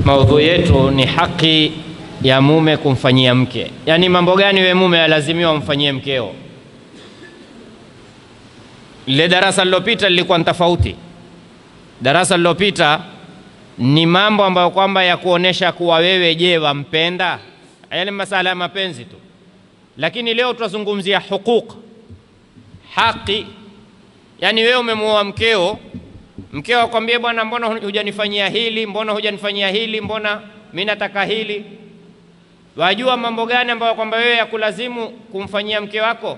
Maudhui yetu ni haki ya mume kumfanyia mke. Yaani mambo gani we mume alazimiwa umfanyie mkeo? Ile darasa lilopita lilikuwa tofauti. Darasa lilopita ni mambo ambayo kwamba ya kuonesha kuwa wewe je wampenda, yaani masala ya mapenzi tu. Lakini leo tutazungumzia hukuk, haki. Yaani wewe umemuoa mkeo, mkeo akwambie bwana, mbona hujanifanyia hili, mbona hujanifanyia hili, mbona mimi nataka hili. Wajua mambo gani ambayo kwamba wewe yakulazimu kumfanyia mke wako?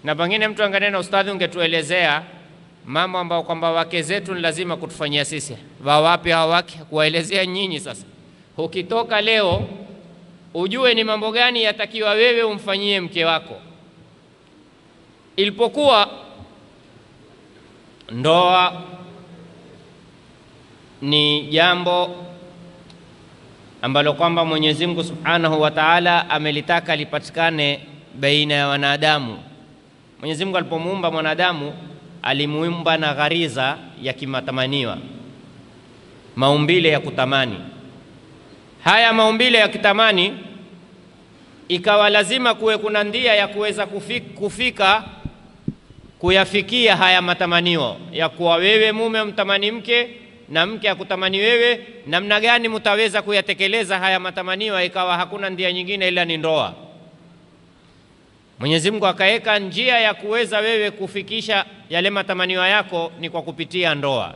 Na pengine mtu anganena, ustadhi ungetuelezea mambo ambayo kwamba wake zetu ni lazima kutufanyia sisi. Wapi hao wake? Kuwaelezea nyinyi sasa. Ukitoka leo ujue ni mambo gani yatakiwa wewe umfanyie mke wako. Ilipokuwa ndoa ni jambo ambalo kwamba Mwenyezi Mungu Subhanahu wa Ta'ala amelitaka lipatikane baina ya wanadamu. Mwenyezi Mungu alipomuumba mwanadamu alimuumba na ghariza ya kimatamaniwa, maumbile ya kutamani. Haya maumbile ya kitamani ikawa lazima kuwe kuna ndia ya kuweza kufika kuyafikia haya matamanio ya kuwa wewe mume mtamani mke na mke akutamani wewe. Namna gani mtaweza kuyatekeleza haya matamanio? Ikawa hakuna ndia nyingine ila ni ndoa. Mwenyezi Mungu akaweka njia ya kuweza wewe kufikisha yale matamanio yako ni kwa kupitia ndoa.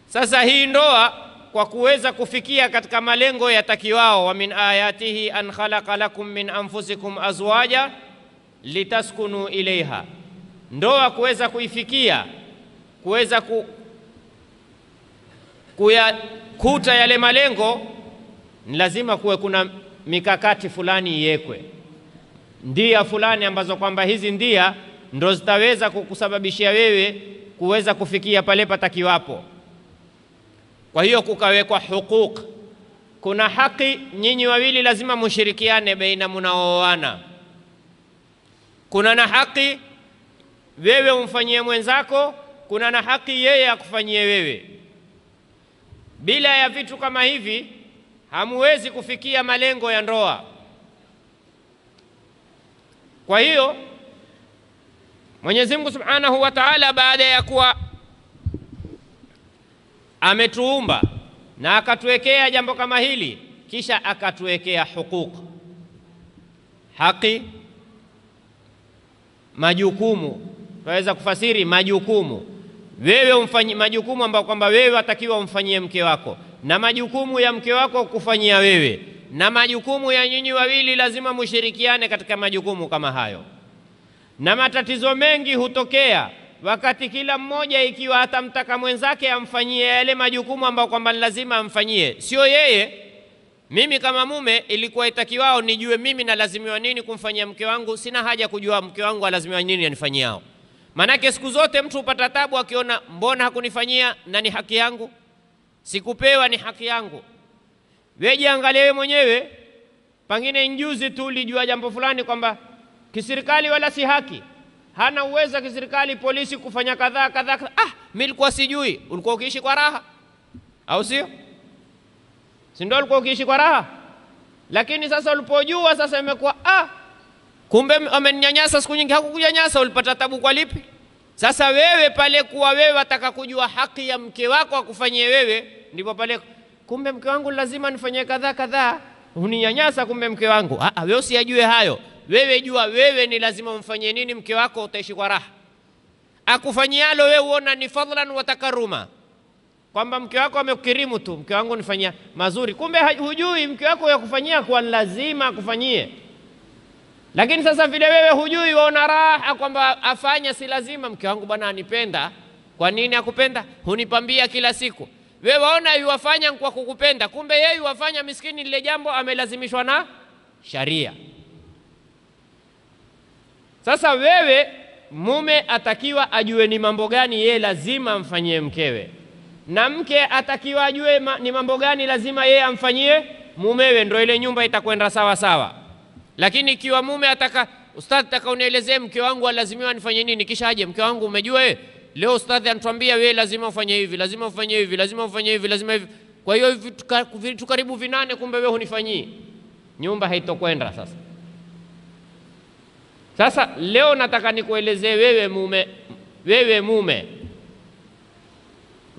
Sasa hii ndoa kwa kuweza kufikia katika malengo yatakiwao, wa min ayatihi an khalaqa lakum min anfusikum azwaja litaskunu ilaiha. Ndoa kuweza kuifikia, kuweza kuyakuta yale malengo, ni lazima kuwe kuna mikakati fulani iwekwe, ndia fulani ambazo kwamba hizi ndia ndo zitaweza kukusababishia wewe kuweza kufikia pale patakiwapo. Kwa hiyo kukawekwa hukuk, kuna haki nyinyi wawili lazima mushirikiane baina munaoana. Kuna na haki wewe umfanyie mwenzako, kuna na haki yeye akufanyie wewe. Bila ya vitu kama hivi hamuwezi kufikia malengo ya ndoa. Kwa hiyo Mwenyezi Mungu Subhanahu wa Ta'ala baada ya kuwa ametuumba na akatuwekea jambo kama hili, kisha akatuwekea hukuk, haki, majukumu. Tunaweza kufasiri majukumu. Wewe umfanyie majukumu ambayo kwamba wewe atakiwa umfanyie mke wako, na majukumu ya mke wako kufanyia wewe, na majukumu ya nyinyi wawili lazima mushirikiane katika majukumu kama hayo. Na matatizo mengi hutokea wakati kila mmoja ikiwa atamtaka mwenzake amfanyie yale majukumu ambayo kwamba lazima amfanyie, sio yeye. Mimi kama mume ilikuwa itakiwao nijue mimi nalazimiwa nini kumfanyia mke wangu, sina haja kujua mke wangu alazimiwa nini anifanyiao. Manake siku zote mtu upata tabu akiona mbona hakunifanyia na ni haki yangu, sikupewa ni haki yangu. Wewe jiangalie wewe mwenyewe, pengine njuzi tu ulijua jambo fulani kwamba kiserikali wala si haki, hana uwezo kiserikali polisi kufanya kadhaa kadhaa. Mimi nilikuwa sijui. Ulikuwa ukiishi kwa raha, au sio? Si ndio ulikuwa ukiishi kwa raha? Lakini sasa ulipojua sasa imekuwa kumbe amenyanyasa siku nyingi. Hakukunyanyasa, ulipata tabu kwa lipi? Sasa wewe pale kuwa wewe wataka kujua haki ya mke wako akufanyie wewe, ndipo pale kumbe mke wangu lazima nifanyie kadhaa kadhaa, uninyanyasa kumbe mke wangu. Wewe usijue hayo. Wewe jua wewe ni lazima umfanyie nini mke wako, utaishi kwa raha. Akufanyialo wewe uona ni fadlan wa takaruma, kwamba mke wako amekukirimu tu, mke wangu nifanyia mazuri. Kumbe hujui mke wako yakufanyia kwa lazima akufanyie. Lakini sasa vile wewe hujui, waona raha kwamba afanya si lazima. Mke wangu bwana anipenda. Kwa nini akupenda? Hunipambia kila siku. Wewe waona yuwafanya kwa kukupenda, kumbe yeye yuwafanya miskini lile jambo amelazimishwa na sharia. Sasa wewe mume atakiwa ajue ni mambo gani yeye lazima amfanyie mkewe, na mke atakiwa ajue ni mambo gani lazima yeye amfanyie mumewe, ndio ile nyumba itakwenda sawa sawa. Lakini ikiwa mume ataka, ustadhi nataka unielezee mke wangu alazimiwa nifanye nini, kisha aje mke wangu umejua wewe leo ustadhi anatuambia wewe lazima ufanye hivi, lazima ufanye hivi, lazima ufanye hivi, lazima hivi. Kwa hiyo vitu karibu 8 kumbe wewe hunifanyii, nyumba haitokwenda sasa. Sasa leo nataka nikuelezee wewe mume,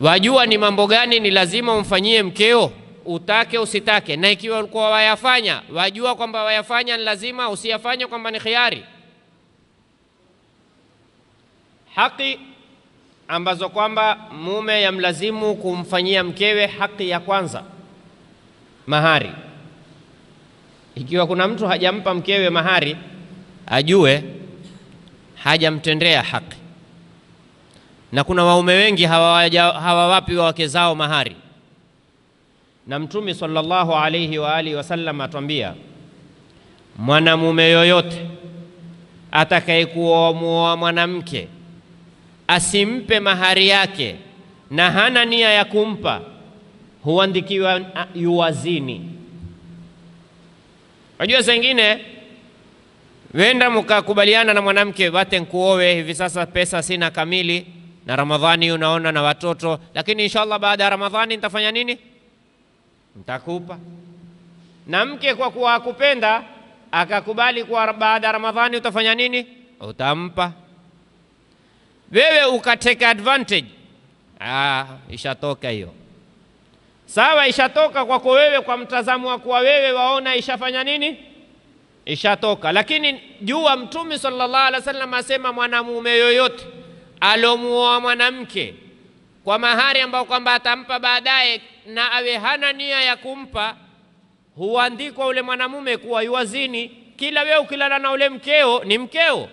wajua ni mambo gani ni lazima umfanyie mkeo, utake usitake, na ikiwa ulikuwa wayafanya, wajua kwamba wayafanya ni lazima, usiyafanye kwamba ni khiari. Haki ambazo kwamba mume yamlazimu kumfanyia mkewe, haki ya kwanza mahari. Ikiwa kuna mtu hajampa mkewe mahari, ajue hajamtendea haki. Na kuna waume wengi hawawapi wake zao mahari, na Mtume sallallahu alayhi wa alihi wasallam atuambia, mwanamume yoyote atakayekuoa mwanamke asimpe mahari yake na hana nia ya kumpa, huandikiwa yuwazini. Unajua zingine wenda mkakubaliana na mwanamke, wate nkuowe hivi sasa, pesa sina kamili, na Ramadhani unaona na watoto, lakini inshallah baada ya Ramadhani nitafanya nini? Nitakupa. Na mke kwa kuwa akupenda akakubali kwa baada ya Ramadhani utafanya nini? Utampa. Wewe ukateka advantage, ishatoka hiyo. Sawa, ishatoka kwako wewe, kwa mtazamo wa kuwa wewe waona ishafanya nini? Ishatoka. Lakini jua Mtume sallallahu alaihi wasallam asema, mwanamume yoyote alomuoa mwanamke kwa mahari ambao kwamba atampa baadaye na awe hana nia ya kumpa, huandikwa ule mwanamume kuwa yuwazini. Kila wewe ukilala na ule mkeo ni mkeo,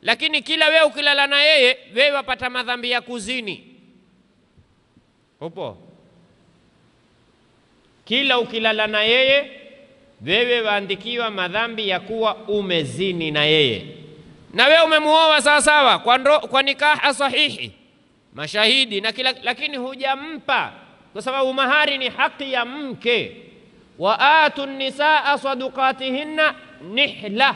lakini kila wewe ukilala na yeye, wewe wapata madhambi ya kuzini. Upo? Kila ukilala na yeye, wewe waandikiwa madhambi ya kuwa umezini na yeye. Na wewe umemuoa sawa sawa kwa nikaha sahihi, mashahidi na kila, lakini hujampa, kwa sababu mahari ni haki ya mke. Wa atu nisaa sadaqatihinna nihla.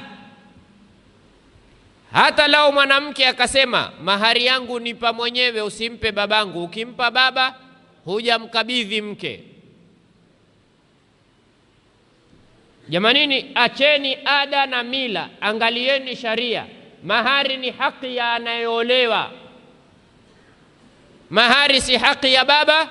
Hata lao mwanamke akasema mahari yangu nipa mwenyewe, usimpe babangu, ukimpa baba hujamkabidhi mke. Jamanini, acheni ada na mila, angalieni sharia. Mahari ni haki ya anayeolewa. Mahari si haki ya baba,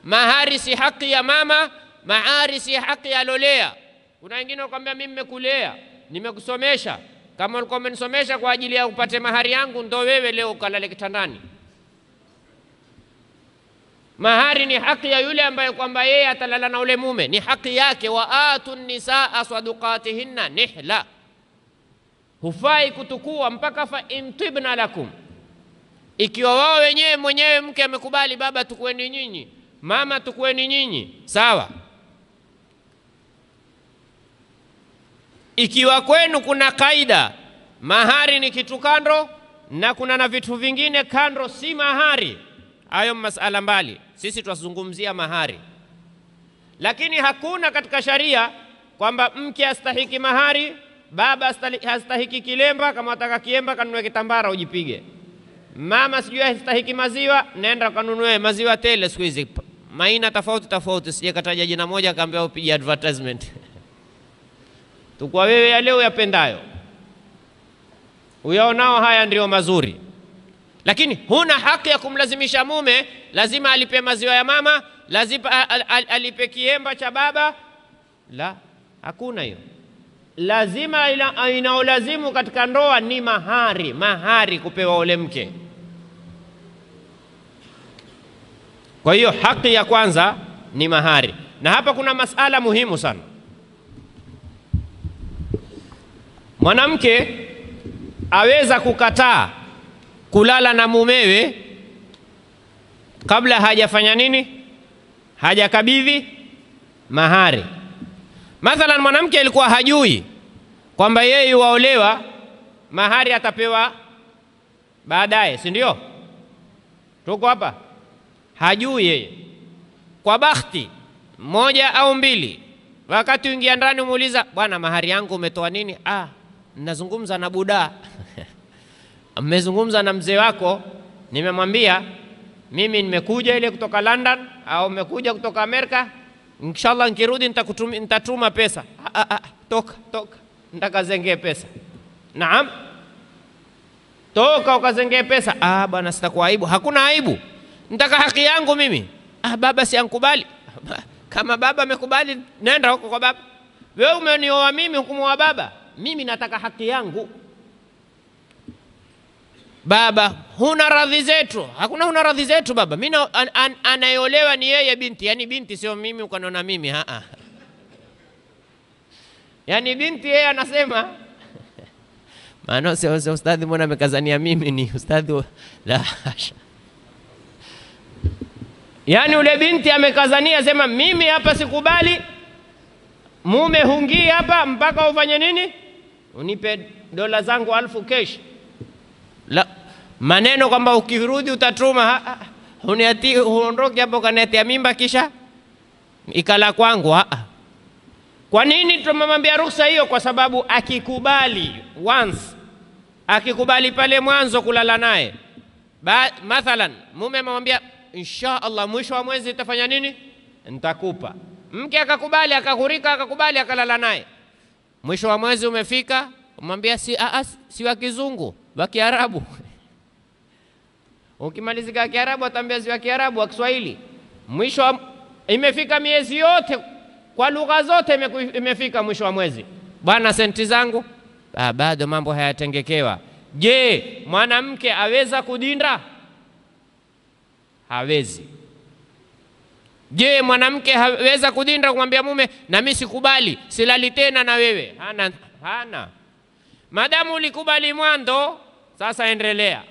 mahari si haki ya mama, mahari si haki ya lolea. Kuna wengine wakwambia, mimi nimekulea, nimekusomesha, kama ulikuwa umenisomesha kwa ajili ya upate mahari yangu, ndo wewe leo ukalale kitandani. Mahari ni haki ya yule ambaye kwamba yeye atalala na ule mume, ni haki yake. Wa atu nisaa sadaqatihinna nihla. Hufai kutukua mpaka fa intibna lakum. Ikiwa wao wenyewe mwenyewe mke amekubali, baba tukueni nyinyi, mama tukueni nyinyi, sawa. Ikiwa kwenu kuna kaida mahari ni kitu kando na kuna na vitu vingine kando si mahari, hayo masala mbali. Sisi tunazungumzia mahari. Lakini hakuna katika sharia kwamba mke astahiki mahari, baba hastahiki kilemba, kama wataka kiemba kanunue kitambara ujipige. Mama sijui hastahiki maziwa, nenda kanunue maziwa tele siku hizi. Maina tofauti, sije kataja jina moja kaambia upige advertisement. Tukua wewe ya leo yapendayo, uyaonao haya ndio mazuri. Lakini huna haki ya kumlazimisha mume lazima alipe maziwa ya mama, lazima alipe kiemba cha baba. La, hakuna hiyo. Lazima inaolazimu katika ndoa ni mahari kupewa ule mke. Kwa hiyo haki ya kwanza ni mahari. Na hapa kuna masala muhimu sana. Mwanamke aweza kukataa kulala na mumewe kabla hajafanya nini? Hajakabidhi mahari. Mathalan, mwanamke alikuwa hajui kwamba yeye waolewa, mahari atapewa baadaye, si ndio? Tuko hapa, hajui yeye. Kwa bahati moja au mbili, wakati uingia ndani umuuliza, bwana mahari yangu umetoa nini? Nazungumza na buda. Mmezungumza na mzee wako, nimemwambia mimi nimekuja ile kutoka London au nimekuja kutoka Amerika, inshallah nikirudi nitatuma pesa. Toka nitakazengee pesa. Naam, toka ukazengee pesa. Bwana sitakuwa aibu. Hakuna aibu, nitaka haki yangu mimi. Baba si ankubali. Kama baba amekubali, nenda huko kwa baba. Wewe umenioa mimi, hukumu wa baba. Mimi nataka haki yangu. Baba, huna radhi zetu. Hakuna huna radhi zetu baba. Mimi anayeolewa ni yeye binti, yani binti sio mimi ukanona mimi. Yani binti yeye anasema maana sio ustadhi, mbona amekazania mimi ni ustadhi? La hasha. Yani ule binti amekazania sema mimi hapa sikubali, mume hungii hapa mpaka ufanye nini? Unipe dola zangu 1000 cash. La, maneno kwamba ukirudi utatuma, uniati uondoke hapo kaniatia mimba kisha ikala kwangu. Kwa nini tumemwambia ruhusa hiyo? Kwa sababu akikubali once, akikubali pale mwanzo kulala naye, mathalan mume amemwambia insha Allah mwisho wa mwezi utafanya nini, nitakupa. Mke akakubali, akahurika, akakubali, akalala naye. Mwisho wa mwezi umefika, umwambia si wa kizungu, wa Kiarabu. Ukimalizika Kiarabu atambia si wa Kiarabu, wa Kiswahili. Mwisho imefika miezi yote kwa lugha zote imefika mwisho wa mwezi. Bwana senti zangu, bado mambo hayatengekewa. Je, mwanamke aweza kudinda? Hawezi. Je, mwanamke haweza kudinda kumwambia mume na mimi sikubali, silali tena na wewe? Hana. Madamu ulikubali mwanzo, sasa endelea.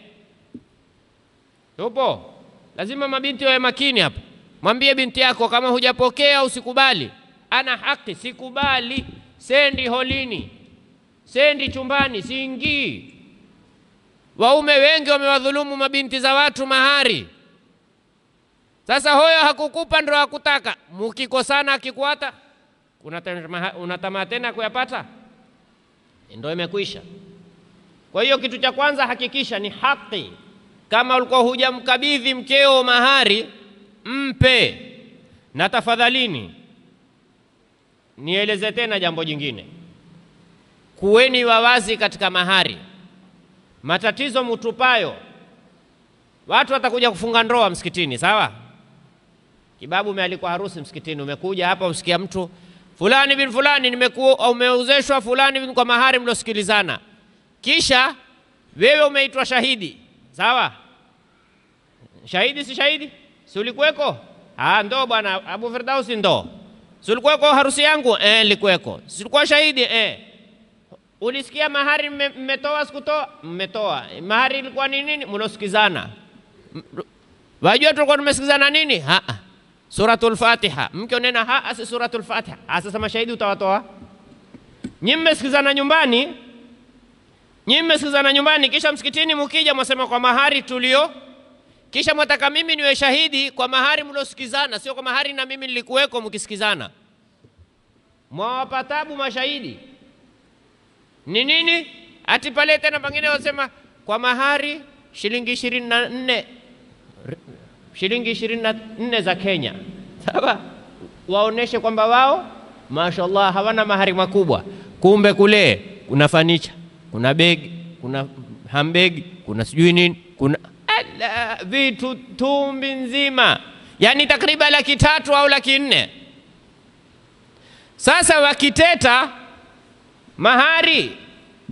Tupo. Lazima mabinti wawe makini hapa. Mwambie binti yako kama hujapokea usikubali. Ana haki, sikubali. Sendi holini, sendi chumbani, siingii. Waume wengi wamewadhulumu mabinti za watu mahari. Sasa hoyo hakukupa ndio hakutaka. Mukikosana akikuata, unatamaa tena kuyapata? Ndio imekwisha. Kwa hiyo kitu cha kwanza hakikisha ni haki. Kama ulikuwa hujamkabidhi mkeo mahari, mpe. Na tafadhalini nieleze tena jambo jingine. Kuweni wawazi katika mahari. Matatizo mutupayo, watu watakuja kufunga ndoa msikitini, sawa? Kibabu umealikwa harusi msikitini, umekuja hapa usikia mtu fulani bin fulani umeozeshwa fulani bin kwa mahari mlosikilizana. Kisha wewe umeitwa shahidi, sawa? Shahidi si shahidi? Si ulikuweko? Ndo bwana Abu Firdausi ndo. Si ulikuweko harusi yangu? Nilikuweko. Si ulikuwa shahidi? Ulisikia mahari mmetoa sikutoa? Mmetoa. Mahari ilikuwa ni nini? Mlosikizana. Wajua tulikuwa tumesikizana nini? Suratul Fatiha. Mke unena si Suratul Fatiha. Sasa mashahidi utawatoa? Nyinyi mmesikizana nyumbani, kisha msikitini mkija mwasema kwa mahari tulio, kisha mwataka mimi niwe shahidi kwa mahari mlosikizana, sio kwa mahari na mimi nilikuweko mkisikizana. Mwawapa tabu mashahidi. Ni nini? Ati pale tena pengine wasema kwa mahari shilingi 24, shilingi 24 za Kenya. Sawa? Waoneshe kwamba wao mashaallah hawana mahari makubwa. Kumbe kule kuna fanicha, kuna begi, kuna hambegi, kuna sijui nini, kuna vitu tumbi nzima. Yani takriban 300,000 au 400,000. Sasa wakiteta mahari,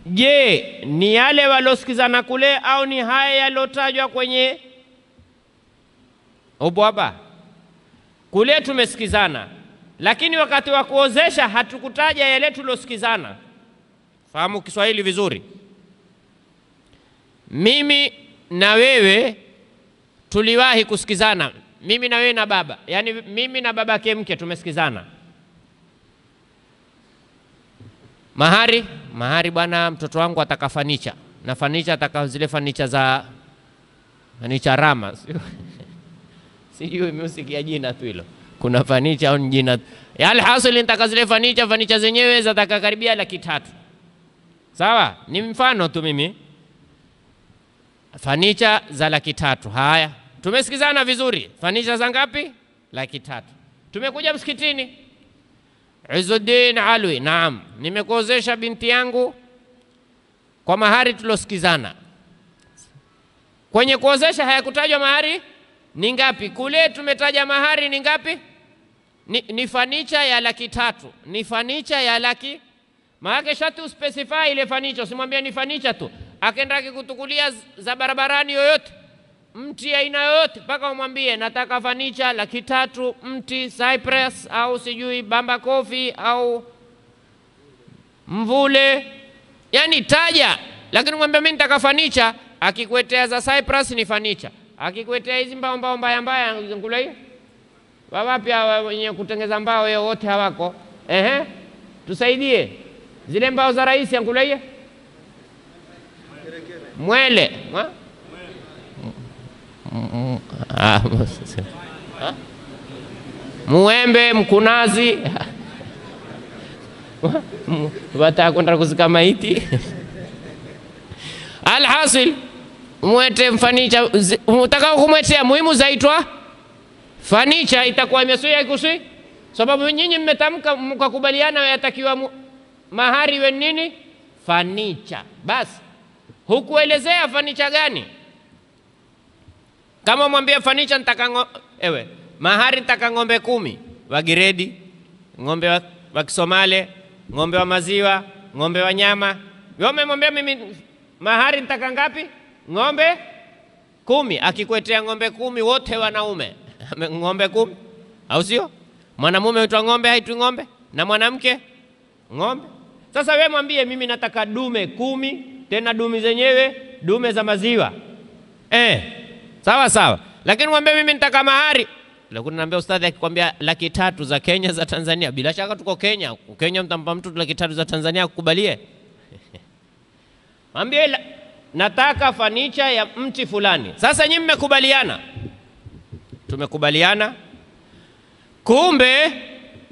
je, ni yale walosikizana kule au ni haya yalotajwa kwenye upo hapa? Kule tumesikizana, lakini wakati wa kuozesha hatukutaja yale tulosikizana. Fahamu Kiswahili vizuri. Mimi na wewe tuliwahi kusikizana, mimi na wewe na baba, yani mimi na babake mke tumesikizana. Mahari bwana, mtoto wangu ataka fanicha, na fanicha ataka zile fanicha za fanicha Rama. Sijui msikia jina tu hilo. Kuna fanicha au jina. Alhasil nitaka zile fanicha zenyewe zataka karibia 300,000. Sawa? Ni mfano tu mimi. Fanicha za 300,000. Haya, Tumesikizana vizuri. Fanicha za ngapi? 300,000. Tumekuja msikitini. Izzuddin Alwi, naam, nimekuozesha binti yangu kwa mahari tulosikizana. Kwenye kuozesha hayakutajwa mahari ni ngapi. Kule tumetaja mahari ni ngapi? Ni fanicha ya 300,000. Ni fanicha ya laki. Maana shati uspecify ile fanicha, usimwambie ni fanicha tu. Akaenda akikutukulia za barabarani yoyote, mti aina yoyote, mpaka umwambie nataka fanicha 300,000, mti cypress au sijui bamba kofi au mvule, yani taja. Lakini mwambie mimi nitaka fanicha, akikuetea za cypress ni fanicha, akikuetea hizi mbao mbaya ngula hii wapi wenye kutengeza mbao yao wote hawako. Tusaidie zile mbao za rais ngula hii mwele muembe, mkunazi wataka kwenda kuzika maiti. Alhasil mwete mfanicha utakao kumwetea, muhimu zaitwa fanicha. Itakuwa imesuia ikusui, sababu nyinyi mmetamka mkakubaliana yatakiwa mahari we nini? Fanicha. Basi hukuelezea fanicha gani. Kama mwambie fanicha nitaka mahari nitaka ng'ombe 10 wa giredi, ng'ombe wa Kisomale, ng'ombe wa maziwa, ng'ombe wa nyama. Wewe mwambie mimi mahari nitaka ngapi? Ng'ombe 10. Akikuetea ng'ombe 10 wote wanaume. Ng'ombe 10 au sio? Mwanamume huitwa ng'ombe, haitwi ng'ombe, na mwanamke ng'ombe. Sasa wewe mwambie mimi nataka dume 10, tena dume zenyewe dume za maziwa. Sawa. Lakini mwambie mimi nitaka mahari. Lakini naambia ustadhi akikwambia 300,000 za Kenya za Tanzania, bila shaka tuko Kenya. Kenya mtampa mtu 300,000 za Tanzania kukubalie? Mwambie nataka fanicha ya mti fulani. Sasa nyinyi mmekubaliana. Tumekubaliana. Kumbe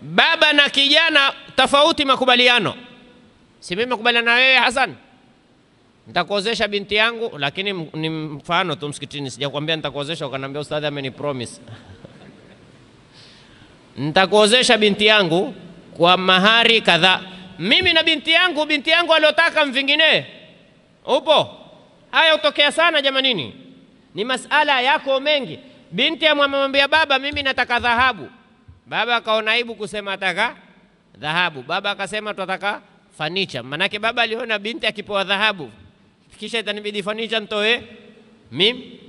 baba na kijana tofauti makubaliano. Si mimi nakubaliana na wewe Hassan, nitakuozesha binti yangu, lakini ni mfano tu msikitini, sijakwambia nitakuozesha ukaniambia ustadhi amenipromise. Nitakuozesha binti yangu kwa mahari kadhaa. Mimi na binti yangu aliotaka mvingine. Upo? Haya utokea sana jamanini. Ni masala yako mengi. Binti amwambia baba mimi nataka dhahabu. Baba akaona aibu kusema ataka dhahabu. Baba akasema tunataka fanicha. Manake baba aliona binti akipewa dhahabu kisha itanibidi fanicha nitoe mimi.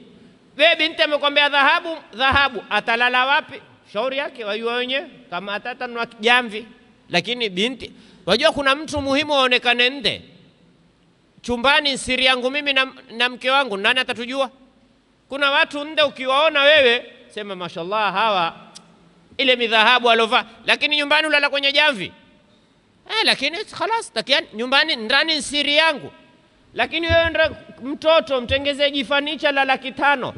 Wewe binti amekwambia dhahabu, atalala wapi? Shauri yake, wajua wenyewe. Kama atatanua jamvi. Lakini binti, wajua kuna mtu muhimu aonekane nje. Chumbani siri yangu mimi na mke wangu, nani atatujua? Kuna watu nje ukiwaona wewe sema mashallah hawa ile midhahabu alovaa, lakini nyumbani ulala kwenye jamvi. Lakini khalas takiani nyumbani ndani siri yangu. Lakini wewe mtoto mtengeze jifanicha la 500,000.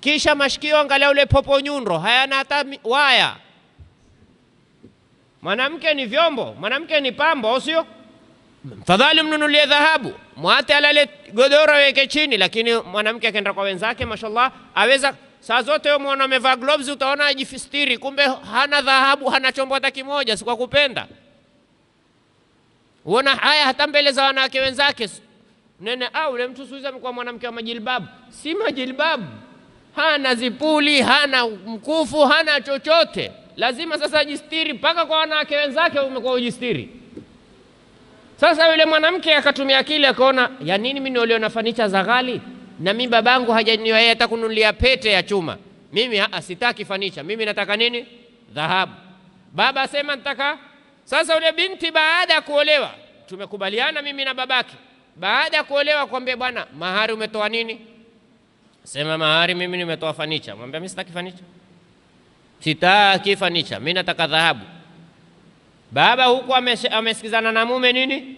Kisha mashikio angalia ule popo nyundo hayana hata waya. Mwanamke ni vyombo, mwanamke ni pambo, au sio? Fadhali mnunulie dhahabu, mwate alale godoro weke chini. Lakini mwanamke akaenda kwa wenzake mashallah aweza saa zote wewe muone amevaa gloves utaona ajifistiri, kumbe hana dhahabu, hana chombo hata kimoja, si kwa kupenda. Uona haya hata mbele za wanawake wenzake. Nene ule mtu suiza kwa mwanamke wa majilbabu, si majilbabu. Hana zipuli, hana mkufu, hana chochote. Lazima sasa ajistiri mpaka kwa wanawake wenzake umekuwa ujistiri. Sasa yule mwanamke akatumia akili akaona ya nini mimi nilio fanicha za ghali na mimi babangu hajaniwa yeye atakununulia pete ya chuma. Mimi sitaki fanicha, mimi nataka nini? Dhahabu. Baba asema nataka. Sasa yule binti baada ya kuolewa, tumekubaliana mimi na babake. Baada ya kuolewa kwambia bwana, mahari umetoa nini? Sema mahari mimi nimetoa fanicha. Mwambie mimi sitaki fanicha. Sitaki fanicha, mimi nataka dhahabu. Baba huko amesikizana na mume nini?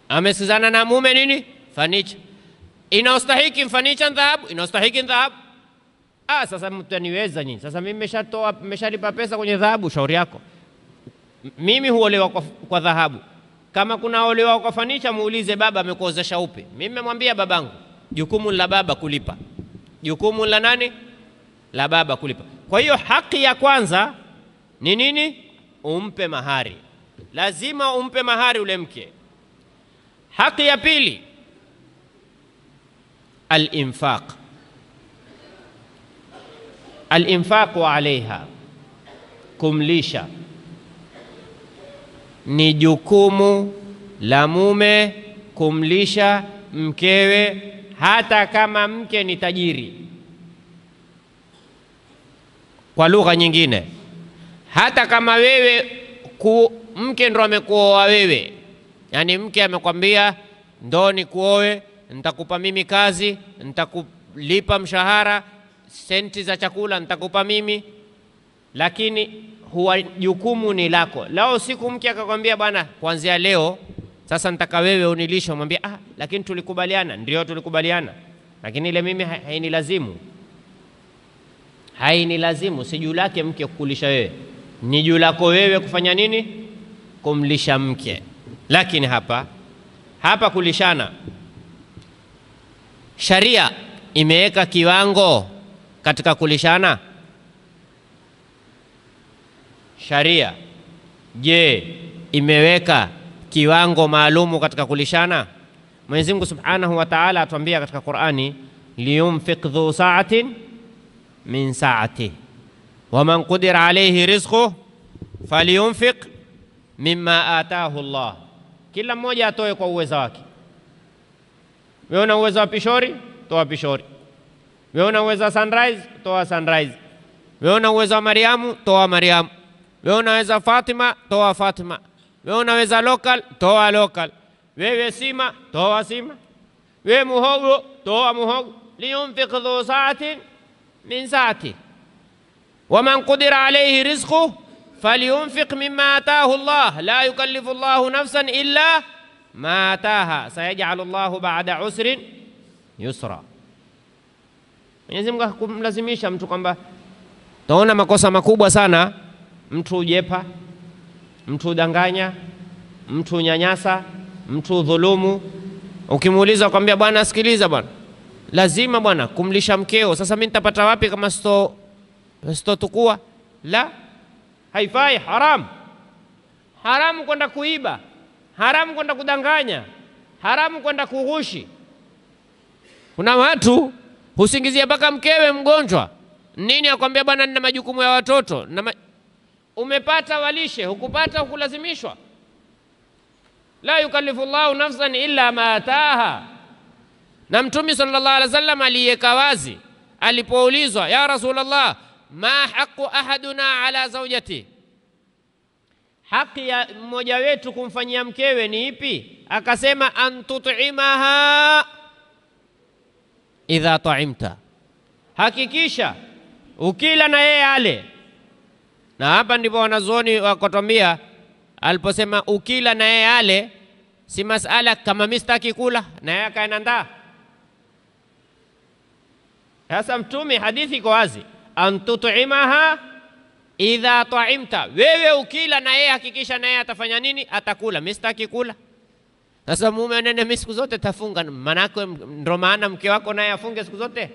Amesikizana na mume nini? Fanicha. Inaostahiki fanicha dhahabu, inaostahiki dhahabu. Sasa mtaniweza nyinyi. Sasa mimi nimeshalipa pesa kwenye dhahabu, shauri yako. Mimi huolewa kwa dhahabu. Kama kuna olewa kwa fanicha muulize baba amekuozesha upi. Mimi nimemwambia babangu, jukumu la baba kulipa. jukumu la nani? La baba kulipa. Kwa hiyo haki ya kwanza ni nini? Umpe mahari, lazima umpe mahari ule mke. Haki ya pili al-infaq, al-infaqu alaiha, kumlisha. Ni jukumu la mume kumlisha mkewe, hata kama mke ni tajiri. Kwa lugha nyingine, hata kama wewe mke ndo amekuoa wewe, yani mke amekwambia ndo nikuoe, nitakupa mimi kazi, nitakulipa mshahara, senti za chakula nitakupa mimi, lakini huwa jukumu ni lako. Lao siku mke akakwambia bwana, kuanzia leo sasa nitaka wewe unilishe, umwambia lakini tulikubaliana. Ndio tulikubaliana, lakini ile mimi hainilazimu. Hainilazimu, si juu lake mke kukulisha wewe, ni juu lako wewe kufanya nini? Kumlisha mke. Lakini hapa kulishana, sharia imeweka kiwango katika kulishana. Sharia je, imeweka kiwango maalumu katika kulishana? Mwenyezi Mungu Subhanahu wa Ta'ala atuambia katika Qur'ani, liyunfiq dhu sa'atin min sa'atihi wa man qudira alayhi rizquhu falyunfiq mimma ataahu Allah. Kila mmoja atoe kwa uwezo wake. Wewe una uwezo wa pishori, toa pishori. Wewe una uwezo wa sunrise, toa sunrise. Wewe una uwezo wa Mariamu, toa Mariamu. Wewe unaweza Fatima, toa Fatima. Wewe unaweza local, toa local. Wewe sima, toa sima. Wewe muhogo, toa muhogo. Liyunfiq dhu sa'atin min sa'atihi wa man qudira alayhi rizquhu falyunfiq mimma ataahu Allah, la yukallifu Allahu nafsan illa ma ataaha, sayaj'alu Allahu ba'da usrin yusra. Mwenyezi Mungu hakumlazimisha mtu kwamba, taona makosa makubwa sana, mtu ujepa, mtu udanganya, mtu unyanyasa, mtu dhulumu. Ukimuuliza kwambia bwana, sikiliza bwana, lazima bwana kumlisha mkeo. Sasa mimi nitapata wapi kama sito tukua? La, haifai, haram. Haramu kwenda kuiba, haramu kwenda kudanganya, haramu kwenda kughushi. Kuna watu husingizia mpaka mkewe mgonjwa. Nini? Akwambia bwana, nina majukumu ya watoto. Umepata walishe, hukupata hukulazimishwa. La yukallifu Allahu nafsan illa ma ataaha. Na Mtume sallallahu alaihi wasallam aliyeka wazi alipoulizwa, ya Rasulullah, ma haqqu ahaduna ala zawjati, haki ya mmoja wetu kumfanyia mkewe ni ipi? Akasema, an tut'imaha idha ta'imta, hakikisha ukila na yeye ale. Na hapa ndipo wanazuoni wakatwambia, aliposema ukila na yeye ale, si masala kama mimi sitaki kula na yeye akaenda ndaa. Sasa Mtume, hadithi iko wazi, an tut'imaha idha ta'imta, wewe ukila na yeye hakikisha na yeye atafanya nini? Atakula. Mimi sitaki kula. Sasa mume anene, mimi siku zote tafunga. Manako ndio maana mke wako naye afunge siku zote?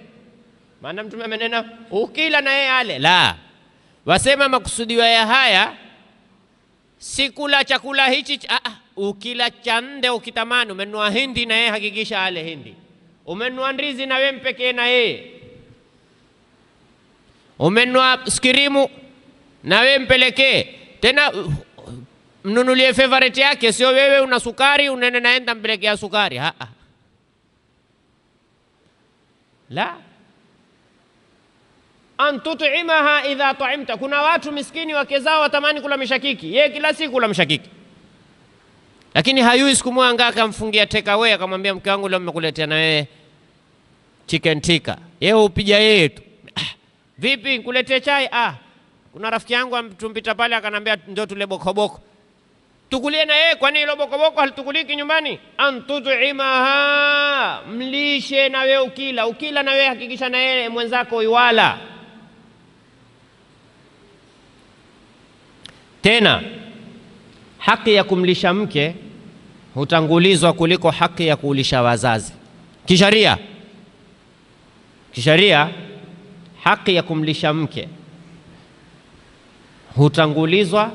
Maana Mtume amenena ukila na yeye ale? La, wasema makusudiwa ya haya si kula chakula hichi. Ukila chande ukitamani, umenunua hindi na yeye hakikisha ale hindi. Umenunua ndizi na wewe mpekee na yeye. Umenunua skirimu na wewe mpelekee. Tena mnunulie favorite yake, sio wewe una sukari unene naenda mpelekea sukari. La, an tut'imaha idha ta'imta. Kuna watu miskini wake zao watamani kula mishakiki, yeye kila siku kula mishakiki, lakini hayui siku moja anga akamfungia take away, akamwambia mke wangu leo nimekuletea na wewe chicken tikka. Yeye upija yeye tu, vipi nikuletee chai? Kuna rafiki yangu tumpita pale akanambia ndio tule bokoboko. Tukulie na yeye, kwani ile bokoboko halitukuliki nyumbani? An tut'imaha, mlishe na wewe ukila na wewe hakikisha na yeye mwenzako iwala. Tena haki ya kumlisha mke hutangulizwa kuliko haki ya kulisha wazazi kisharia. Kisheria haki ya kumlisha mke hutangulizwa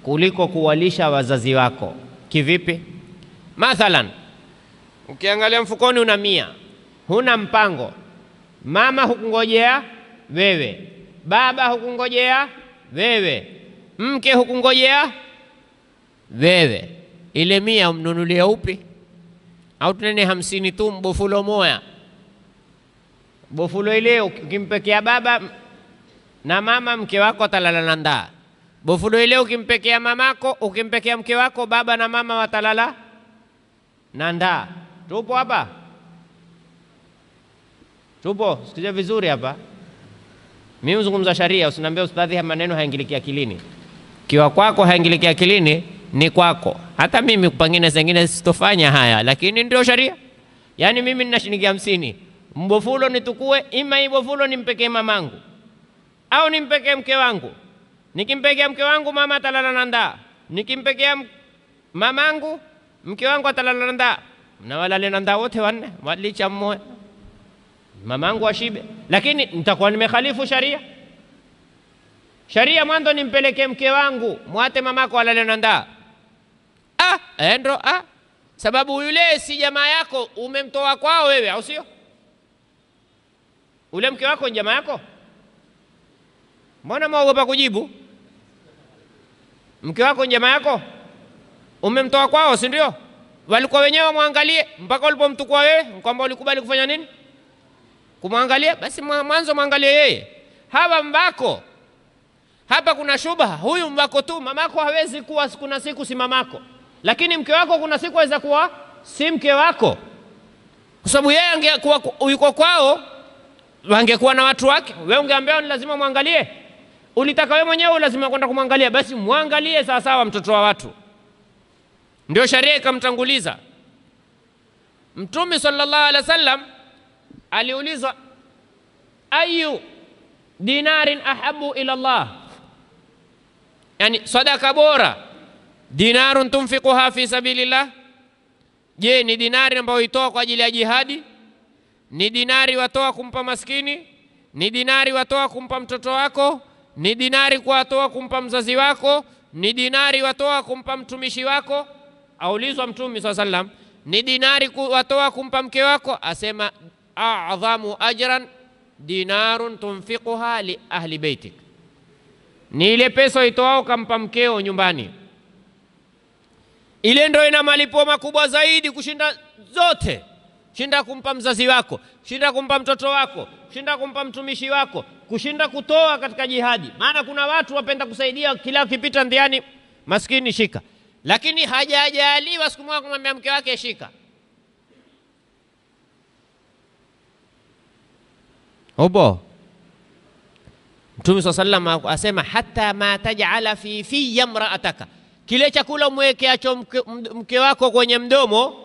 kuliko kuwalisha wazazi wako. Kivipi? Mathalan, ukiangalia mfukoni una 100, huna mpango, mama hukungojea wewe, baba hukungojea wewe, mke hukungojea wewe, ile 100 umnunulia upi? Au tunene 50 tu mbofulo moya. Bofulo ile ukimpekea baba na mama, mke wako atalala na ndaa. Bofulo ile ukimpekea mamako, ukimpekea mke wako, baba na mama watalala na ndaa. Tupo hapa? Tupo? Sikiza vizuri hapa. Mimi mzungumza sharia, usiniambie ustadhi maneno haingiliki akilini. Kiwa kwako haingiliki akilini ni kwako. Hata mimi pengine zingine sitofanya haya, lakini ndio sharia. Yaani mimi nina shilingi 50. Mbofulo nitukue, ima ibofulo nimpekee mamangu au nimpekee mke wangu. Nikimpekea mke wangu, mama atalala na ndaa. Nikimpekea mamangu, mke wangu atalala na ndaa. Na walale na ndaa wote wanne, walicha mmoja. Mamangu ashibe. Lakini nitakuwa nimekhalifu sharia. Sharia mwanzo nimpelekee mke wangu, mwate mamako alale na ndaa. Sababu yule si jamaa yako, umemtoa kwao wewe, au sio? Ule mke wako ni jamaa yako? Mbona mwaogopa kujibu? Mke wako ni jamaa yako? Umemtoa kwao, si ndio? Walikuwa wenyewe muangalie mpaka ulipomtukua wewe, kwamba ulikubali kufanya nini? Kumwangalia. Basi mwanzo muangalie yeye. Hawa mbako. Hapa kuna shubha, huyu mbako tu, mamako hawezi kuwa kuna siku si mamako. Lakini mke wako kuna siku aweza kuwa si mke wako. Kwa sababu yeye angekuwa yuko kwao, wangekuwa na watu wake. Wewe ungeambia ni lazima muangalie. Ulitaka wewe mwenyewe lazima kwenda kumwangalia, basi muangalie sawa sawa mtoto wa watu. Ndio sharia ikamtanguliza. Mtume sallallahu alaihi wasallam aliulizwa, ayu dinarin ahabu ila Allah, yani sadaka bora, dinarun tunfiquha fi sabilillah, je ni dinari ambayo itoa kwa ajili ya jihadi? Ni dinari watoa kumpa maskini? Ni dinari watoa kumpa mtoto wako? Ni dinari kuwatoa kumpa mzazi wako? Ni dinari watoa kumpa mtumishi wako? Aulizwa Mtume sallallahu alaihi wasallam, ni dinari watoa kumpa mke wako? Asema a'dhamu ajran dinarun tunfiquha li ahli baitik, ni ile pesa itoao kampa mkeo nyumbani. Ile ndio ina malipo makubwa zaidi kushinda zote. Shinda kumpa mzazi wako, shinda kumpa mtoto wako, shinda kumpa mtumishi wako, kushinda kutoa katika jihadi. Maana kuna watu wapenda kusaidia, kila ukipita ndiani maskini shika, lakini hajajaliwa siku moja kumwambia mke wake shika. Obo Mtume sallallahu alaihi wasallam asema hata ma taj'ala fi imra'ataka, kile chakula umwekeacho mke wako kwenye mdomo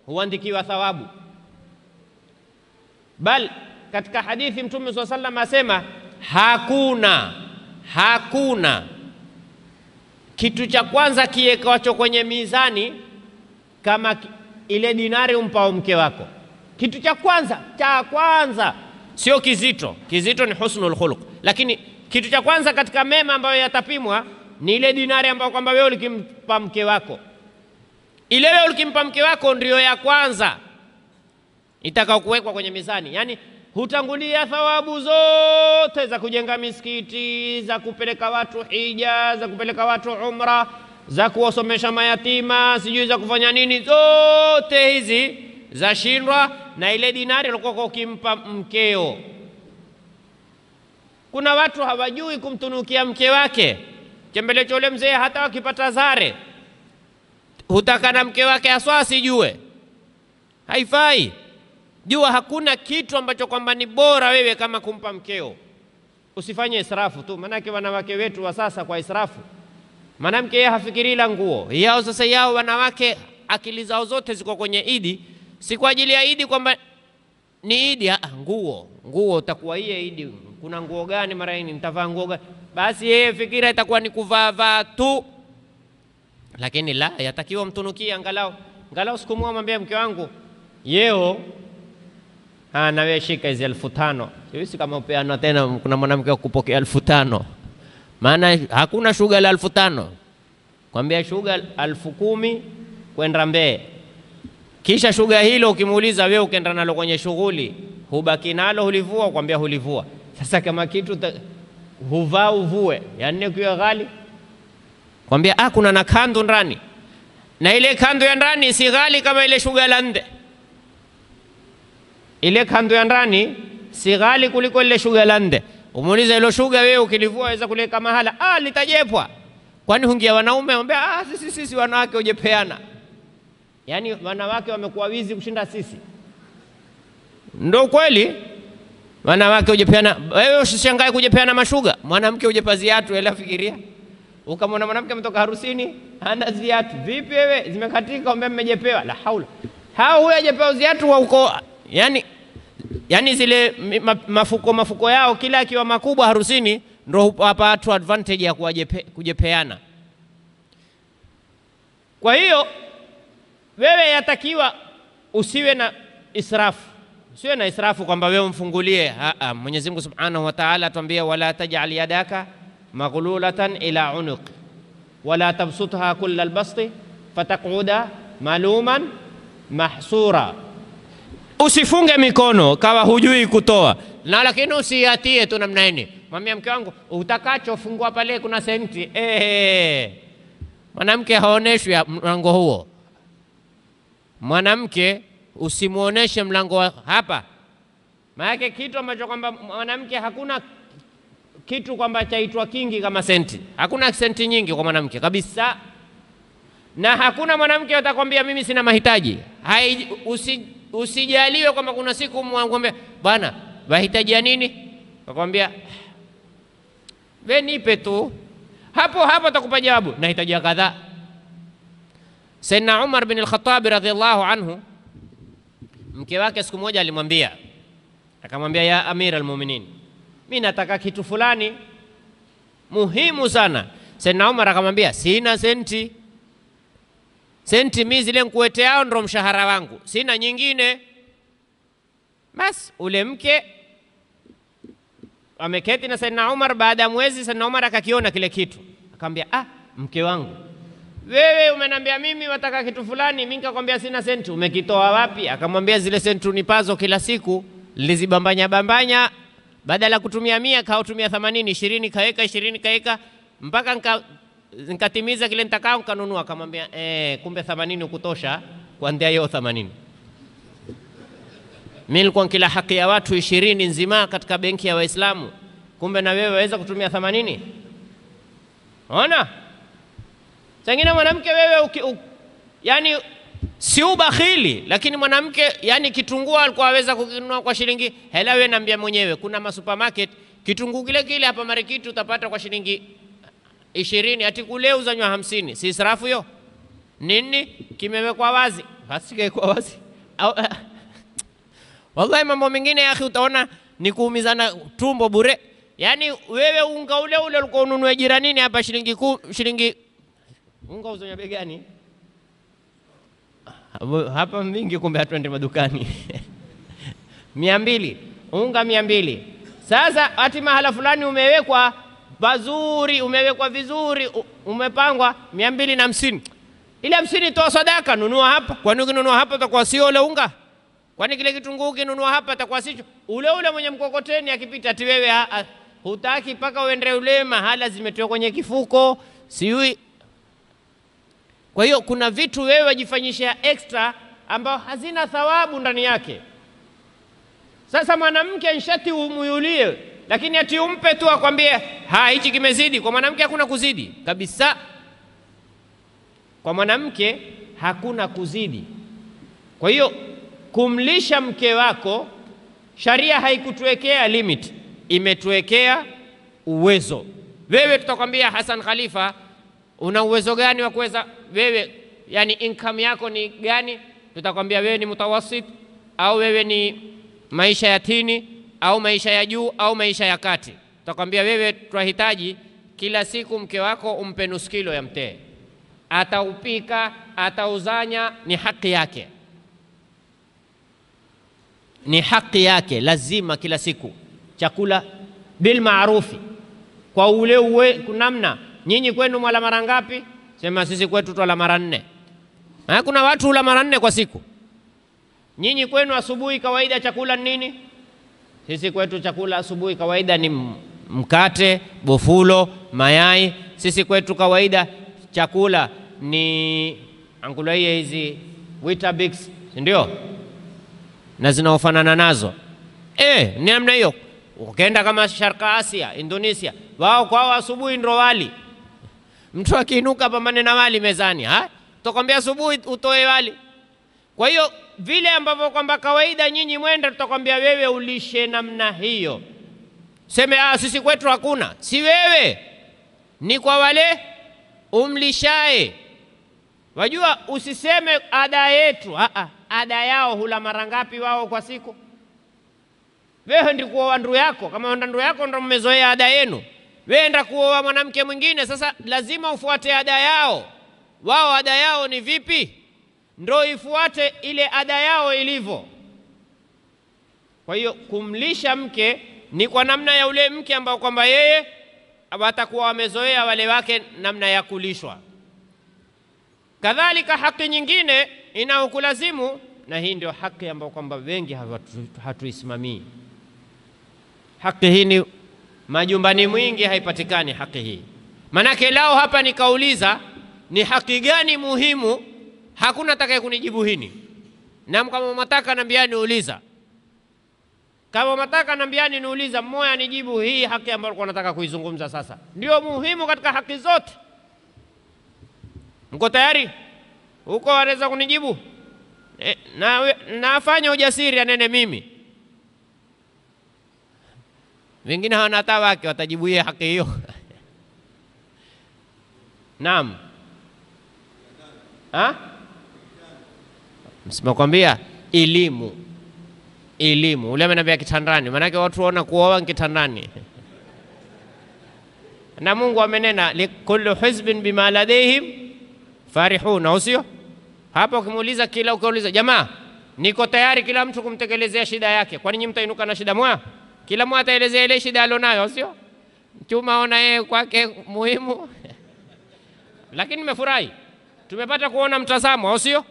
huandikiwa thawabu. Bal katika hadithi Mtume sallallahu alaihi wasallam asema hakuna kitu cha kwanza kiwekwacho kwenye mizani kama ile dinari umpao mke wako. Kitu cha kwanza sio kizito. Kizito ni husnul khuluq, lakini kitu cha kwanza katika mema ambayo yatapimwa ni ile dinari ambayo kwamba wewe ulikimpa mke wako. Ile wewe ulikimpa mke wako ndio ya kwanza itakao kuwekwa kwenye mizani. Yani hutangulia thawabu zote za kujenga misikiti, za kupeleka watu hija, za kupeleka watu umra, za kuwasomesha mayatima, sijui za kufanya nini, zote hizi za shindwa na ile dinari ulikokuwa ukimpa mkeo. Kuna watu hawajui kumtunukia mke wake. Chembele chole mzee hata wakipata zare hutaka na mke wake aswa sijue. Haifai. Jua hakuna kitu ambacho kwamba ni bora wewe kama kumpa mkeo. Usifanye israfu tu, manake wanawake wetu wa sasa kwa israfu. Mwanamke yeye hafikiri la nguo. Yao sasa yao wanawake akili zao zote ziko kwenye Idi, si kwa ajili ya Idi kwamba ni Idi, nguo utakuwa hii Idi. Kuna nguo gani mara hii nitavaa nguo gani? Basi yeye fikira itakuwa ni kuvaa tu. Lakini la, yatakiwa mtunukie angalau siku moja, mwambie mke wangu yeo na wewe shika hizi 1500. Hivi kama upeana tena kuna mwanamke wa kupokea 1500. Maana hakuna shuga la 1500. Kwambia shuga 10,000 kwenda mbele. Kisha shuga hilo ukimuuliza wewe ukaenda nalo kwenye shughuli, hubaki nalo hulivua, kwambia hulivua. Sasa kama kitu huvaa uvue, yani ukiwa ghali. Kwambia kuna na kando ndani. Na ile kando ya ndani si ghali kama ile shuga la nde. Ile kando ya ndani si ghali kuliko ile shuga la nde. Umuuliza ile shuga wewe ukilivua waweza kuleka mahala, litajepwa. Kwani hungia wanaume ambia sisi wanawake ujepeana. Yani wanawake wamekuwa wizi kushinda sisi. Ndio kweli. Wanawake ujepeana, wewe usishangae kujepeana mashuga. Mwanamke ujepa ziatu, ela fikiria. Ukamwona mwanamke ametoka harusini, hana ziatu. Vipi wewe? Zimekatika, ombe mmejepewa. La haula. Huyo ajepewa ziatu wa uko, yani zile mafuko yao kila akiwa makubwa harusini ndio hapa watu advantage ya kujepeana. Kwa hiyo wewe yatakiwa usiwe na israfu. Usiwe na israfu kwamba wewe umfungulie. Mwenyezi Mungu Subhanahu wa Ta'ala atuambia wala taj'al yadaka maghlulatan ila unuq wala tabsutha kull albasti fataq'uda maluman mahsura. Usifunge mikono kawa hujui kutoa. Na lakini usiatie tu namna nini. Mwambie mke wangu utakacho fungua pale kuna senti. Mwanamke haoneshwi mlango huo. Mwanamke usimuoneshe mlango hapa. Maana kitu ambacho kwamba mwanamke hakuna kitu kwamba chaitwa kingi kama senti. Hakuna senti nyingi kwa mwanamke kabisa. Na hakuna mwanamke atakwambia mimi sina mahitaji. Usijaliwe kwamba kuna siku mwambie bwana wahitaji ya nini? Akwambia wewe nipe tu. Hapo atakupa jawabu nahitaji kadhaa. Sayyidina Umar bin al-Khattab radhiyallahu anhu, mke wake siku moja alimwambia, akamwambia ya Amir al-Mu'minin, mimi nataka kitu fulani muhimu sana. Sayyidina Umar akamwambia sina senti. Senti mimi zile nikueteao ndo mshahara wangu, sina nyingine. Bas ule mke ameketi na Sayyidina Umar, baada ya mwezi Sayyidina Umar akakiona kile kitu. Akamwambia mke wangu, wewe umenambia mimi wataka kitu fulani, mimi nikakwambia sina senti, umekitoa wapi? Akamwambia zile senti unipazo kila siku nilizibambanya, badala kutumia 100 kautumia 80, 20 kaweka 20 kaweka mpaka nikatimiza kile nitakao kanunua. Akamwambia kumbe 80 ukutosha kuanzia hiyo 80. Mimi nilikuwa kila haki ya watu 20 nzima katika benki ya Waislamu, kumbe na wewe waweza kutumia 80. Ona? Sangina mwanamke wewe yani si ubakhili, lakini mwanamke yani kitunguu alikuwa aweza kukinunua kwa shilingi hela. Wewe naambia mwenyewe kuna masupermarket kitunguu kile hapa Marikiti utapata kwa shilingi 20, ati kule uzanywa 50. Si israfu hiyo? Nini kimewekwa wazi? Hasikekwa wazi. Wallahi mambo mengine ya akhi utaona ni kuumizana tumbo bure. Yani wewe unga ule ulikuwa ununue jiranini hapa shilingi unga uzanya bei gani? Hapa mingi kumbe hatuende madukani. 200, unga 200. Sasa ati mahala fulani umewekwa pazuri, umewekwa vizuri, umepangwa 250. Ile 50 toa sadaka, nunua hapa. Kwani ukinunua hapa utakuwa sio ule unga? Kwani kile kitunguu ukinunua hapa utakuwa sicho? Ule mwenye mkokoteni akipita ati wewe hutaki paka uende ule mahala zimetoka kwenye kifuko, siui. Kwa hiyo kuna vitu wewe wajifanyisha extra ambao hazina thawabu ndani yake. Sasa mwanamke nshati umuyulie, lakini ati umpe tu akwambie hichi kimezidi. Kwa mwanamke hakuna kuzidi kabisa. Kwa mwanamke hakuna kuzidi. Kwa hiyo kumlisha mke wako, sharia haikutuwekea limit, imetuwekea uwezo. Wewe tutakwambia Hassan Khalifa, una uwezo gani wa kuweza wewe, yani income yako ni gani? Tutakwambia wewe ni mutawasit, au wewe ni maisha ya tini, au maisha ya juu, au maisha ya kati. Tutakwambia wewe tunahitaji kila siku mke wako umpe nusu kilo ya mtee. Ataupika, atauzanya, ni haki yake. ni haki yake, lazima kila siku chakula bil maarufi, kwa ule namna. Nyinyi kwenu mwala mara ngapi? Sema sisi kwetu twala mara 4. Kuna watu hula mara 4 kwa siku. Nyinyi kwenu asubuhi kawaida chakula nini? Sisi kwetu chakula asubuhi kawaida ni mkate, bofulo, mayai. Sisi kwetu kawaida chakula ni angulaie hizi Weetabix, ndio? Na zinaofanana nazo. Ni namna hiyo. Ukienda kama Sharqa Asia, Indonesia, wao kwao asubuhi ndio wali. Mtu akiinuka pambane na wali mezani, tutakwambia asubuhi utoe wali. Kwa hiyo vile ambavyo kwamba kawaida nyinyi mwenda, tutakwambia wewe ulishe namna hiyo. Seme sisi kwetu hakuna. Si wewe, ni kwa wale umlishae. Wajua, usiseme ada yetu. Ada yao hula mara ngapi wao kwa siku? Wewe ndi kuoa ndugu yako, kama ndugu yako ndo mmezoea ada yenu. Wewe enda kuoa mwanamke mwingine, sasa lazima ufuate ada yao. Wao ada yao ni vipi? Ndio ifuate ile ada yao ilivyo. Kwa hiyo kumlisha mke ni kwa namna ya ule mke ambao kwamba yeye watakuwa wamezoea wale wake namna ya kulishwa. Kadhalika haki nyingine inaokulazimu, na hii ndio haki ambayo kwamba wengi hatuisimamii. Haki hii ni majumbani mwingi haipatikani haki hii. Manake lao hapa nikauliza ni haki gani muhimu, hakuna atakaye kunijibu hini. Na kama mtaka nambiani uliza. Kama mtaka nambiani niuliza, mmoja nijibu hii haki ambayo alikuwa nataka kuizungumza sasa. Ndio muhimu katika haki zote. Mko tayari? Huko wanaweza kunijibu? Na afanye ujasiri anene mimi. Wengine hawana hata wake watajibu yeye haki hiyo. Naam. Msimakwambia elimu. Elimu. Ule amenambia kitandani. Manake watu waona kuoa kitandani. Na Mungu amenena likullu hizbin bima ladayhim farihun, au sio? Hapa ukimuuliza ukiuliza jamaa, niko tayari kila mtu kumtekelezea shida yake. Kwani nyinyi mtainuka na shida moja? Kila mmoja ataelezea ile shida alionayo, sio? Chuma ona yeye kwake muhimu. Lakini nimefurahi. Tumepata kuona mtazamo, au sio?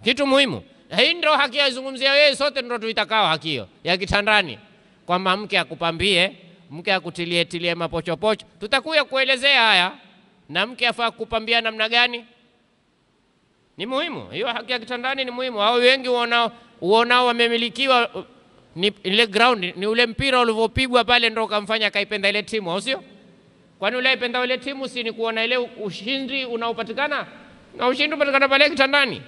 Kitu muhimu. Hii ndio haki ya zungumzia wewe, sote ndio tuitakao haki hiyo ya kitandani. Kwamba mke akupambie, mke akutilie mapochopocho. Tutakuja kuelezea haya, na mke afaa kupambia namna gani? Ni muhimu. Hiyo haki ya kitandani ni muhimu. Hao wengi uonao wamemilikiwa ni ile ground, ni ule mpira ulivyopigwa pale ndio kamfanya kaipenda ile timu, au sio? Kwani ule ipenda ile timu si ni kuona ile ushindi unaopatikana? Na ushindi unapatikana pale kitandani.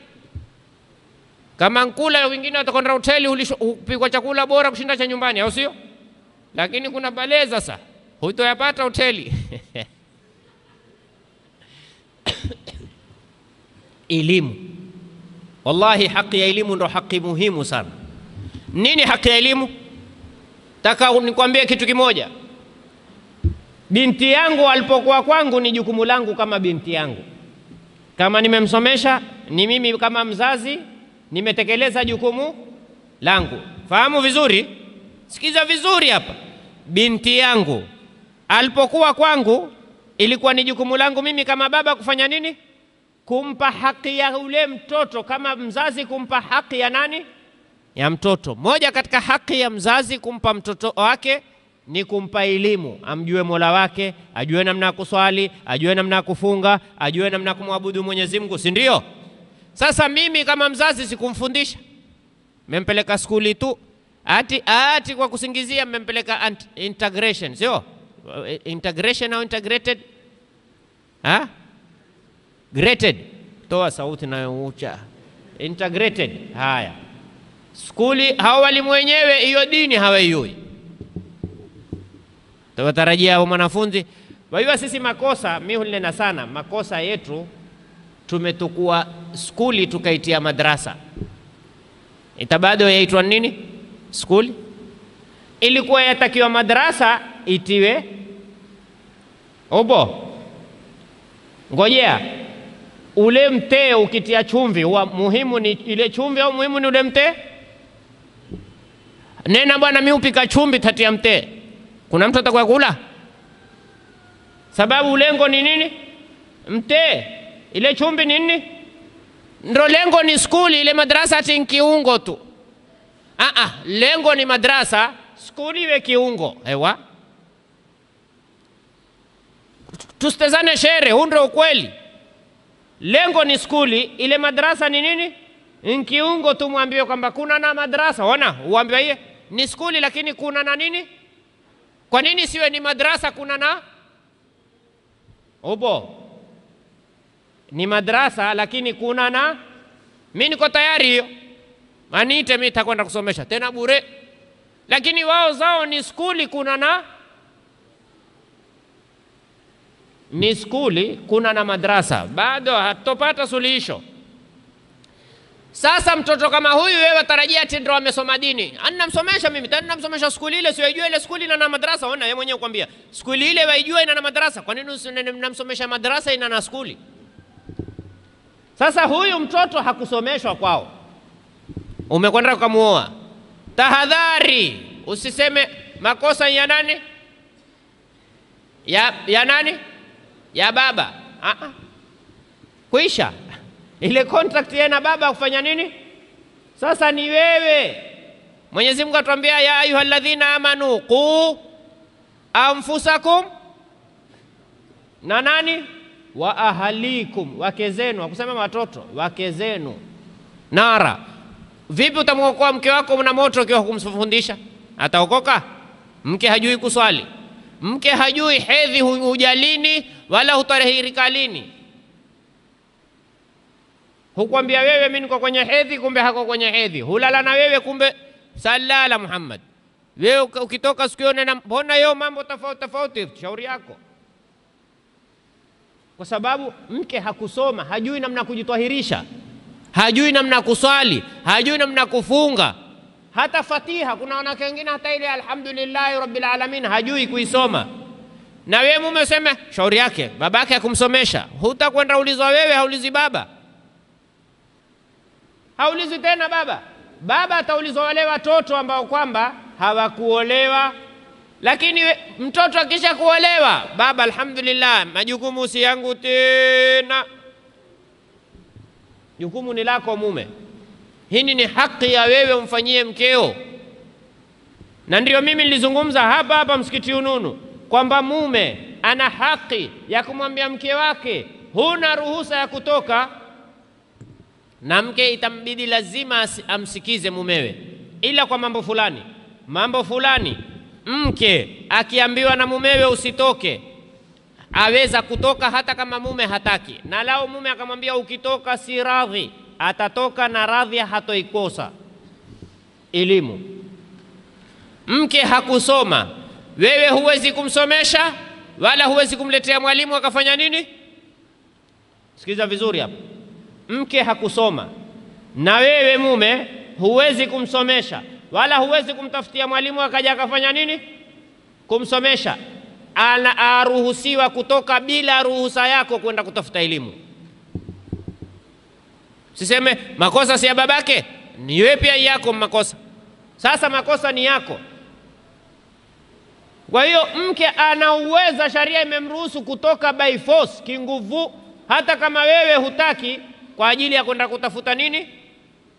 Kama nkula wengine watakwenda hoteli upigwa chakula bora kushinda cha nyumbani, au sio? Lakini kuna pale sasa hutoyapata hoteli. Elimu. Wallahi haki ya elimu ndo haki muhimu sana. Nini haki ya elimu? Taka nikwambie kitu kimoja. Binti yangu alipokuwa kwangu ni jukumu langu kama binti yangu. Kama nimemsomesha ni mimi kama mzazi nimetekeleza jukumu langu. Fahamu vizuri? Sikiza vizuri hapa. Binti yangu alipokuwa kwangu ilikuwa ni jukumu langu mimi kama baba kufanya nini? Kumpa haki ya ule mtoto, kama mzazi kumpa haki ya nani? Ya mtoto. Moja katika haki ya mzazi kumpa mtoto wake ni kumpa elimu, amjue Mola wake, ajue namna ya kuswali, ajue namna ya kufunga, ajue namna ya kumwabudu Mwenyezi Mungu, si ndio? Sasa mimi kama mzazi sikumfundisha. Mmempeleka skuli tu. Ati kwa kusingizia mmempeleka integration, sio? Integration au integrated? Graded. Toa sauti na ucha. Integrated. Haya. Skuli hao walimu wenyewe hiyo dini hawaioi. Tuwatarajia hao wanafunzi. Wajua sisi makosa, mimi hunena sana, makosa yetu tumetukua skuli tukaitia madrasa. Itabado yaitwa nini? Skuli. Ilikuwa yatakiwa madrasa itiwe obo. Ngojea. Ule mtee ukitia chumvi, muhimu ni ile chumvi au muhimu ni ule mtee? Nena bwana mimi upika chumvi tatia mtee. Kuna mtu atakuwa kula? Sababu lengo ni nini? Mtee. Ile chumvi ni nini? Ndo lengo ni skuli, ile madrasa ati kiungo tu. Lengo ni madrasa, skuli iwe kiungo. Ewa. Tustezane shere, huu ndio ukweli. Lengo ni skuli, ile madrasa ni nini? Kiungo tu. Mwambie kwamba kuna na madrasa. Ona, uambie yeye ni skuli lakini kuna na nini? Kwa nini siwe ni madrasa kuna na? Upo. Ni madrasa lakini kuna na. Mimi niko tayari hiyo. Maniite mimi nitakwenda kusomesha tena bure. Lakini wao zao ni skuli kuna na. Ni skuli kuna na madrasa. Bado hatopata suluhisho. Sasa mtoto kama huyu wewe watarajia ati ndio amesoma dini. Anamsomesha mimi, tena namsomesha skuli ile, sio ile skuli ina na madrasa. Ona yeye mwenyewe kwambia, skuli ile waijua ina na madrasa. Kwa nini mnamsomesha madrasa ina na skuli? Sasa huyu mtoto hakusomeshwa kwao. Umekwenda kumuoa. Tahadhari, usiseme makosa ya nani? Ya nani? Ya baba. Kuisha. Ile contract ya na baba kufanya nini? Sasa ni wewe. Mwenyezi Mungu atuambia ya ayyuhalladhina amanu qu anfusakum na nani? Wa ahalikum, wake zenu. Hakusema watoto, wake zenu. Nara. Vipi utamwokoa mke wako na moto ukiwa kumfundisha? Ataokoka? Mke hajui kuswali. Mke hajui hedhi hujalini wala hutahirika lini. Hukwambia wewe mimi niko kwenye hedhi, kumbe hako kwenye hedhi. Hulala na wewe, kumbe salala Muhammad. Wewe ukitoka sikione na mbona hiyo mambo tofauti, shauri yako. Kwa sababu mke hakusoma, hajui namna kujitwahirisha, hajui namna kuswali, hajui namna kufunga. Hata Fatiha, kuna wanawake wengine hata ile alhamdulillahi rabbil alamin hajui kuisoma. Na wewe mume useme shauri yake, babake hakumsomesha. Hutakwenda ulizwa wewe, haulizi baba. Haulizi tena baba. Baba ataulizwa wale watoto ambao kwamba hawakuolewa. Lakini mtoto akisha kuolewa, baba alhamdulillah, majukumu si yangu tena. Jukumu ni lako mume. Hii ni haki ya wewe umfanyie mkeo. Na ndio mimi nilizungumza hapa msikiti Ununu kwamba mume ana haki ya kumwambia mke wake huna ruhusa ya kutoka, na mke itambidi lazima amsikize mumewe, ila kwa mambo fulani. Mambo fulani mke akiambiwa na mumewe usitoke, aweza kutoka hata kama mume hataki. Na lao mume akamwambia ukitoka si radhi, atatoka na radhi hatoikosa. Elimu. Mke hakusoma, wewe huwezi kumsomesha wala huwezi kumletea mwalimu akafanya nini? Sikiza vizuri hapa. Mke hakusoma na wewe mume huwezi kumsomesha wala huwezi kumtafutia mwalimu akaja akafanya nini? Kumsomesha. Aruhusiwa kutoka bila ruhusa yako kwenda kutafuta elimu. Siseme makosa si ya babake, ni wewe pia yako makosa. Sasa makosa ni yako. Kwa hiyo mke anauweza, sharia imemruhusu kutoka by force, kinguvu, hata kama wewe hutaki, kwa ajili ya kwenda kutafuta nini?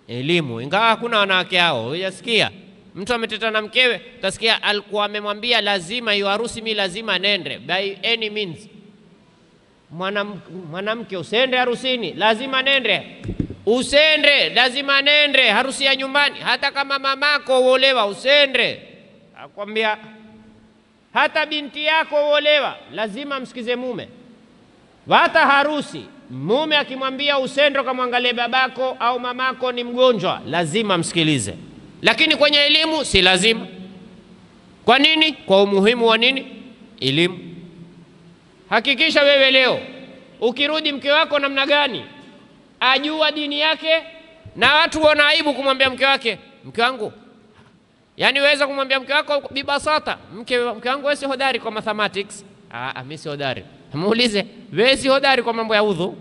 Elimu. Ingawa hakuna wanawake hao. Unasikia? Mtu ameteta na mkewe, utasikia alikuwa amemwambia lazima hiyo harusi mimi lazima nende by any means. Mwanamke usende harusini, lazima nende. Usende, lazima nende harusi ya nyumbani, hata kama mamako uolewa usende. Akwambia hata binti yako uolewa, lazima msikize mume. Hata harusi, mume akimwambia usende kamwangalie babako au mamako ni mgonjwa, lazima msikilize. Lakini kwenye elimu si lazima. Kwa nini? Kwa umuhimu wa nini? Elimu. Hakikisha wewe leo ukirudi mke wako namna gani ajua dini yake, na watu wana aibu kumwambia mke wake, mke wangu. Yani weza kumwambia mke wako bibasata, mke wangu wewe si hodari kwa mathematics. Mimi si hodari. Muulize, wewe si hodari kwa mambo ya udhu?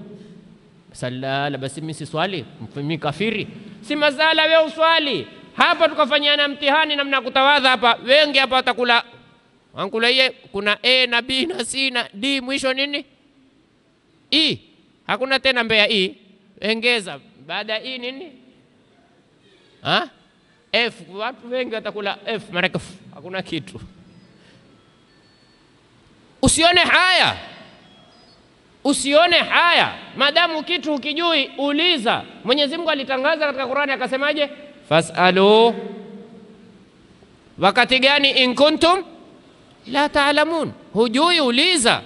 Sallala, basi mimi si swali, mimi kafiri. Si mazala wewe uswali. hapa tukafanyana mtihani namna kutawadha hapa, wengi hapa watakula wankula yeye, kuna A na B na C na D, mwisho nini? E. Hakuna tena mbea E, ongeza baada ya E nini? F. Watu wengi watakula F, maana hakuna kitu. Usione haya, usione haya. Madamu kitu ukijui uliza. Mwenyezi Mungu alitangaza katika Qur'ani akasemaje? Fasalu. Wakati gani? In kuntum la ta'lamun. Hujui uliza.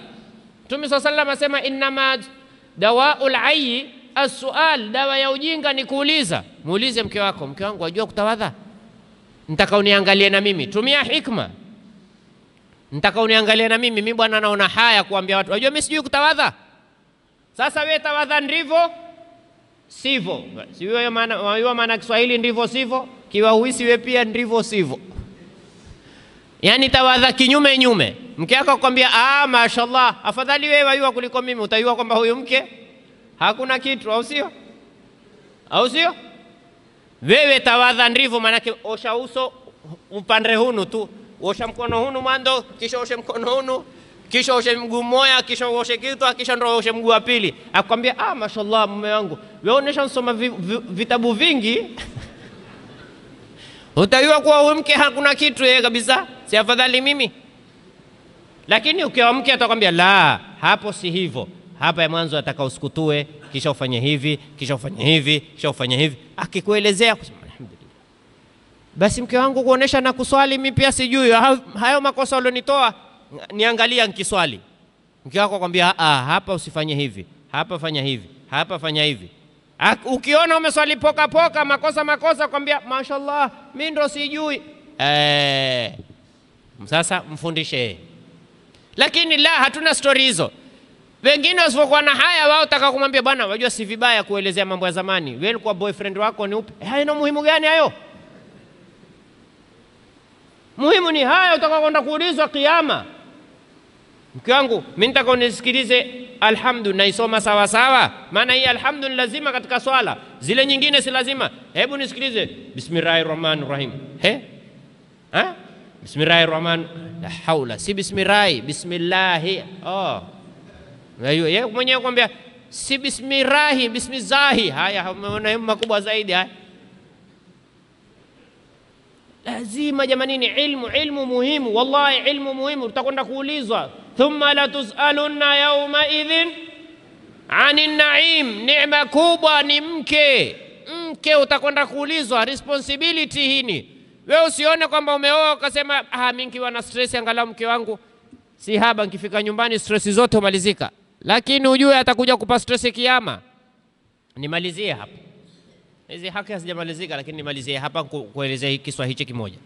Mtume sallallahu alayhi wasallam asema inma dawaul ayyi as-su'al, dawa ya ujinga ni kuuliza. Muulize mke wako, mke wangu wajua kutawadha? Nitaka uniangalie na mimi. Tumia hikma. Nitaka uniangalie na mimi bwana naona haya kuambia watu. Wajua mimi sijui kutawadha. Sasa wewe tawadha ndivyo sivyo. Sio maana Kiswahili ndivyo sivyo, kiwa huisi wewe pia ndivyo sivyo. Yani tawadha kinyume nyume. Mke wako akwambia mashaallah, afadhali wewe wajua kuliko mimi, utajua kwamba huyu mke hakuna kitu, au sio? Au sio? Wewe tawadha ndivyo, maana osha uso upande hunu tu. Osha mkono hunu mwanzo, kisha osha mkono hunu, kisha osha mguu mmoja, kisha osha kichwa, kisha ndio osha mguu wa pili. Akwambia mashaallah mume wangu, wewe uneshansoma vitabu vingi. Utajua kuwa huyu mke hakuna kitu yeye kabisa, si afadhali mimi. Lakini ukiwa mke atakwambia la, hapo si hivyo. Hapa ya mwanzo ataka usikutue, kisha ufanye hivi, kisha ufanye hivi, kisha ufanye hivi. Akikuelezea kusema alhamdulillah. Basi mke wangu kuonesha na kuswali mimi pia sijui. Hayo makosa ulionitoa niangalia nikiswali. Mke wako akwambia hapa usifanye hivi, hapa fanya hivi, hapa fanya hivi. Ukiona umeswali poka poka makosa kwambia mashaallah mimi ndo sijui. Sasa mfundishe. Lakini la, hatuna story hizo. Wengine wasipokuwa na haya wao taka kumwambia bwana wajua si vibaya kuelezea mambo ya zamani. Wewe ulikuwa boyfriend wako ni upi? Haina muhimu gani hayo? Muhimu ni haya utaka kwenda kuulizwa kiyama. Mke wangu mimi nitaka unisikilize alhamdu naisoma sawa sawa, maana hii alhamdu lazima katika swala, zile nyingine si lazima. Hebu nisikilize bismillahirrahmanirrahim. Bismillahirrahman, la haula, si bismillah, bismillah. Yeye mwenyewe kwambia si bismillah, bismillah. Haya umeona makubwa zaidi haya. Lazima jamanini, ilmu muhimu, wallahi ilmu muhimu. Utakwenda kuulizwa thumma la tusaluna yawma idhin anin naim. Neema kubwa ni mke. Utakwenda kuulizwa, responsibility hini. Wewe usione kwamba umeoa ukasema mimi nikiwa na stress angalau mke wangu si haba, nikifika nyumbani stress zote umalizika. Lakini ujue atakuja kupa stress kiyama. Nimalizie hapa. Hizi haki hazijamalizika, lakini nimalizie hapa kuelezea hiki kiswa hichi kimoja.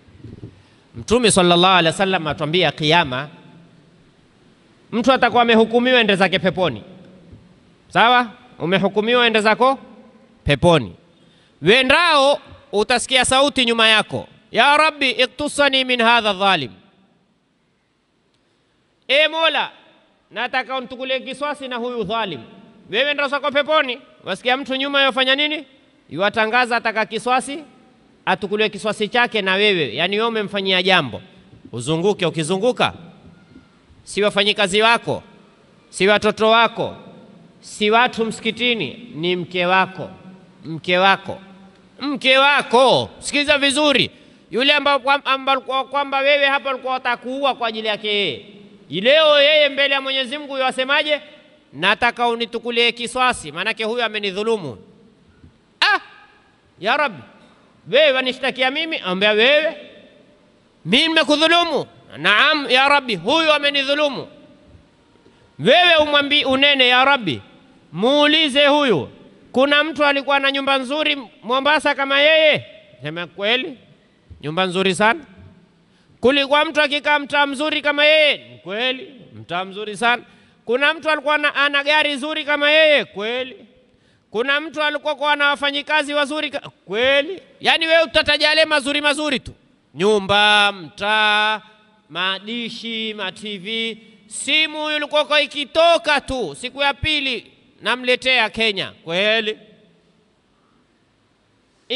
Mtume sallallahu alaihi wasallam atuambia kiyama mtu atakuwa amehukumiwa ende zake peponi. Sawa? Umehukumiwa ende zako peponi. Wendao utasikia sauti nyuma yako, ya Rabbi iktusani min hadha dhalim. Mola, nataka unitukulie kiswasi na huyu dhalim. Wewe ndio zako peponi. Wasikia mtu nyuma yofanya nini? Yuatangaza ataka kiswasi, atukulie kiswasi chake na wewe. Yani wewe umemfanyia jambo. Uzunguke, ukizunguka si wafanyikazi wako, si watoto wako, si watu msikitini, ni mke wako. Mke wako. Sikiza vizuri. Yule ambao kwamba wewe hapa ulikuwa utakuua kwa ajili yake yeye. Leo yeye mbele ya Mwenyezi Mungu yasemaje? Nataka unitukulie kiswasi, maana huyu amenidhulumu. Ya Rabbi, wewe wanishtakia mimi? Ambia wewe mimi nimekudhulumu. Naam ya Rabbi, huyu amenidhulumu. Wewe umwambie unene, ya Rabbi muulize huyu, kuna mtu alikuwa na nyumba nzuri Mombasa kama yeye? Sema kweli, nyumba nzuri sana. Kulikuwa mtu akikaa mtaa mzuri kama yeye? Kweli, mtaa mzuri sana. Kuna mtu alikuwa ana gari nzuri kama yeye? Kweli. Kuna mtu alikuwa na wafanyikazi wazuri? Kweli. Yani wewe utataja yale mazuri tu. Nyumba, mtaa, madishi, TV, simu ilikuwa ikitoka tu siku ya pili namletea Kenya. Kweli.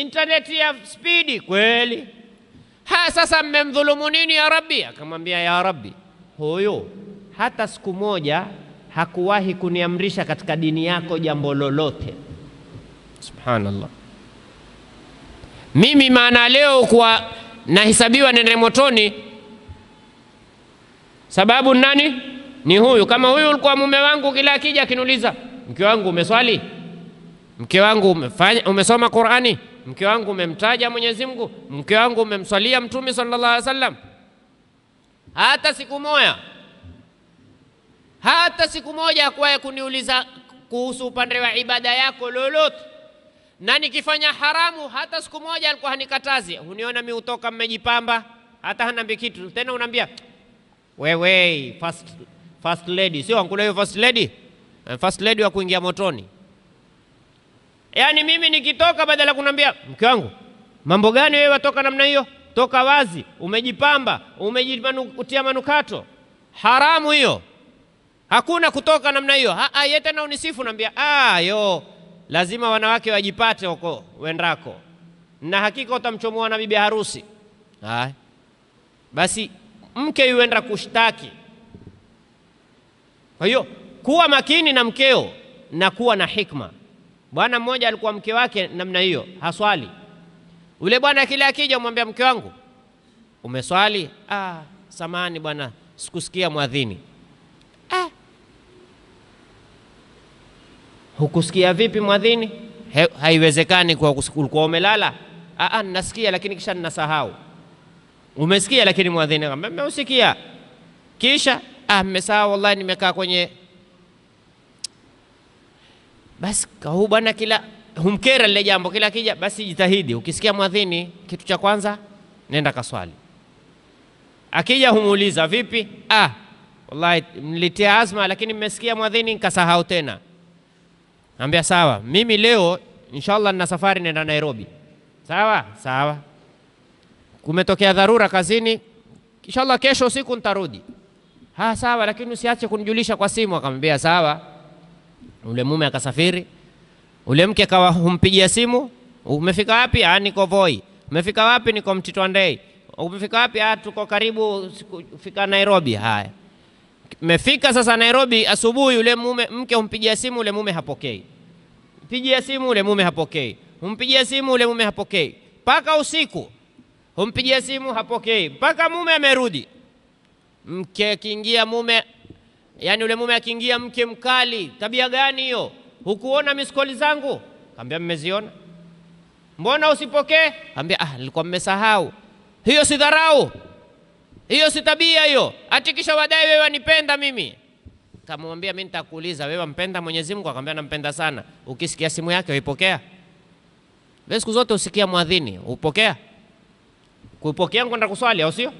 internet ya speed kweli. Sasa mmemdhulumu nini ya Rabbi? Akamwambia, ya Rabbi, huyo hata siku moja hakuwahi kuniamrisha katika dini yako jambo lolote. Subhanallah. Mimi maana leo kwa nahesabiwa nende motoni, sababu nani? Ni huyu. Kama huyu ulikuwa mume wangu, kila akija akiniuliza, mke wangu umeswali? Mke wangu umesoma Qur'ani? Mke wangu umemtaja Mwenyezi Mungu? Mke wangu umemswalia Mtume sallallahu alaihi wasallam? Hata siku moja hakuwahi kuniuliza kuhusu upande wa ibada yako lolote. Na nikifanya haramu hata siku moja alikuwa hanikatazi. Uniona mimi utoka mmejipamba, hata haniambi kitu. Tena unaniambia, wewe first lady, sio ankula hiyo first lady? First lady wa kuingia motoni. Yaani mimi nikitoka badala kunambia, mke wangu, mambo gani wewe watoka namna hiyo? Toka wazi, umejipamba, umejitia manukato. Haramu hiyo. Hakuna kutoka namna hiyo. Yeye tena unisifu, naambia, lazima wanawake wajipate huko wendako. Na hakika utamchomoa na bibi harusi. Basi mke yuenda kushtaki. Kwa hiyo kuwa makini na mkeo na kuwa na hikma. Bwana mmoja alikuwa mke wake namna hiyo, haswali. Ule bwana kila akija umwambia, mke wangu umeswali? Samahani bwana, sikusikia muadhini. Hukusikia vipi muadhini? Haiwezekani kwa ulikuwa umelala. Nasikia lakini kisha ninasahau. Umesikia lakini muadhini akamwambia, nimeusikia. Kisha mmesahau, wallahi nimekaa kwenye. Basi huyu bwana kila humkera lile jambo, kila kija basi jitahidi. Ukisikia muadhini, kitu cha kwanza nenda kaswali. Akija humuuliza, vipi? Wallahi nilitia azma lakini nimesikia muadhini nikasahau tena. Naambia, sawa, mimi leo inshallah nina safari nenda Nairobi. Sawa. Kumetokea dharura kazini, inshallah kesho usiku nitarudi. Sawa, lakini usiache kunijulisha kwa simu. Akamwambia sawa. Ule mume akasafiri. Ule mke akawa humpigia simu, umefika wapi? Niko Voi. Umefika wapi? Niko Mtito Ndei. Umefika wapi? Tuko karibu kufika Nairobi. Haya. Mefika sasa Nairobi asubuhi, ule mke humpigia simu, ule mume hapokei. Mpigia simu, ule mume hapokei. Humpigia simu, ule mume hapokei. Paka usiku humpigia simu, hapokei. Paka mume amerudi. Mke akiingia mume, yani ule mume akiingia, mke mkali, tabia gani hiyo? Hukuona miskoli zangu? Kaambia, mmeziona. Mbona usipokee? Kaambia, nilikuwa mmesahau. Hiyo si dharau, hiyo si tabia hiyo. Atikisha wadai wewe wanipenda mimi. Kamwambia, mimi nitakuuliza, wewe mpenda Mwenyezi Mungu? Akamwambia, nampenda sana. Ukisikia simu yake uipokea? Wewe siku zote usikia muadhini, upokea? Kuipokea kwenda kuswali au sio?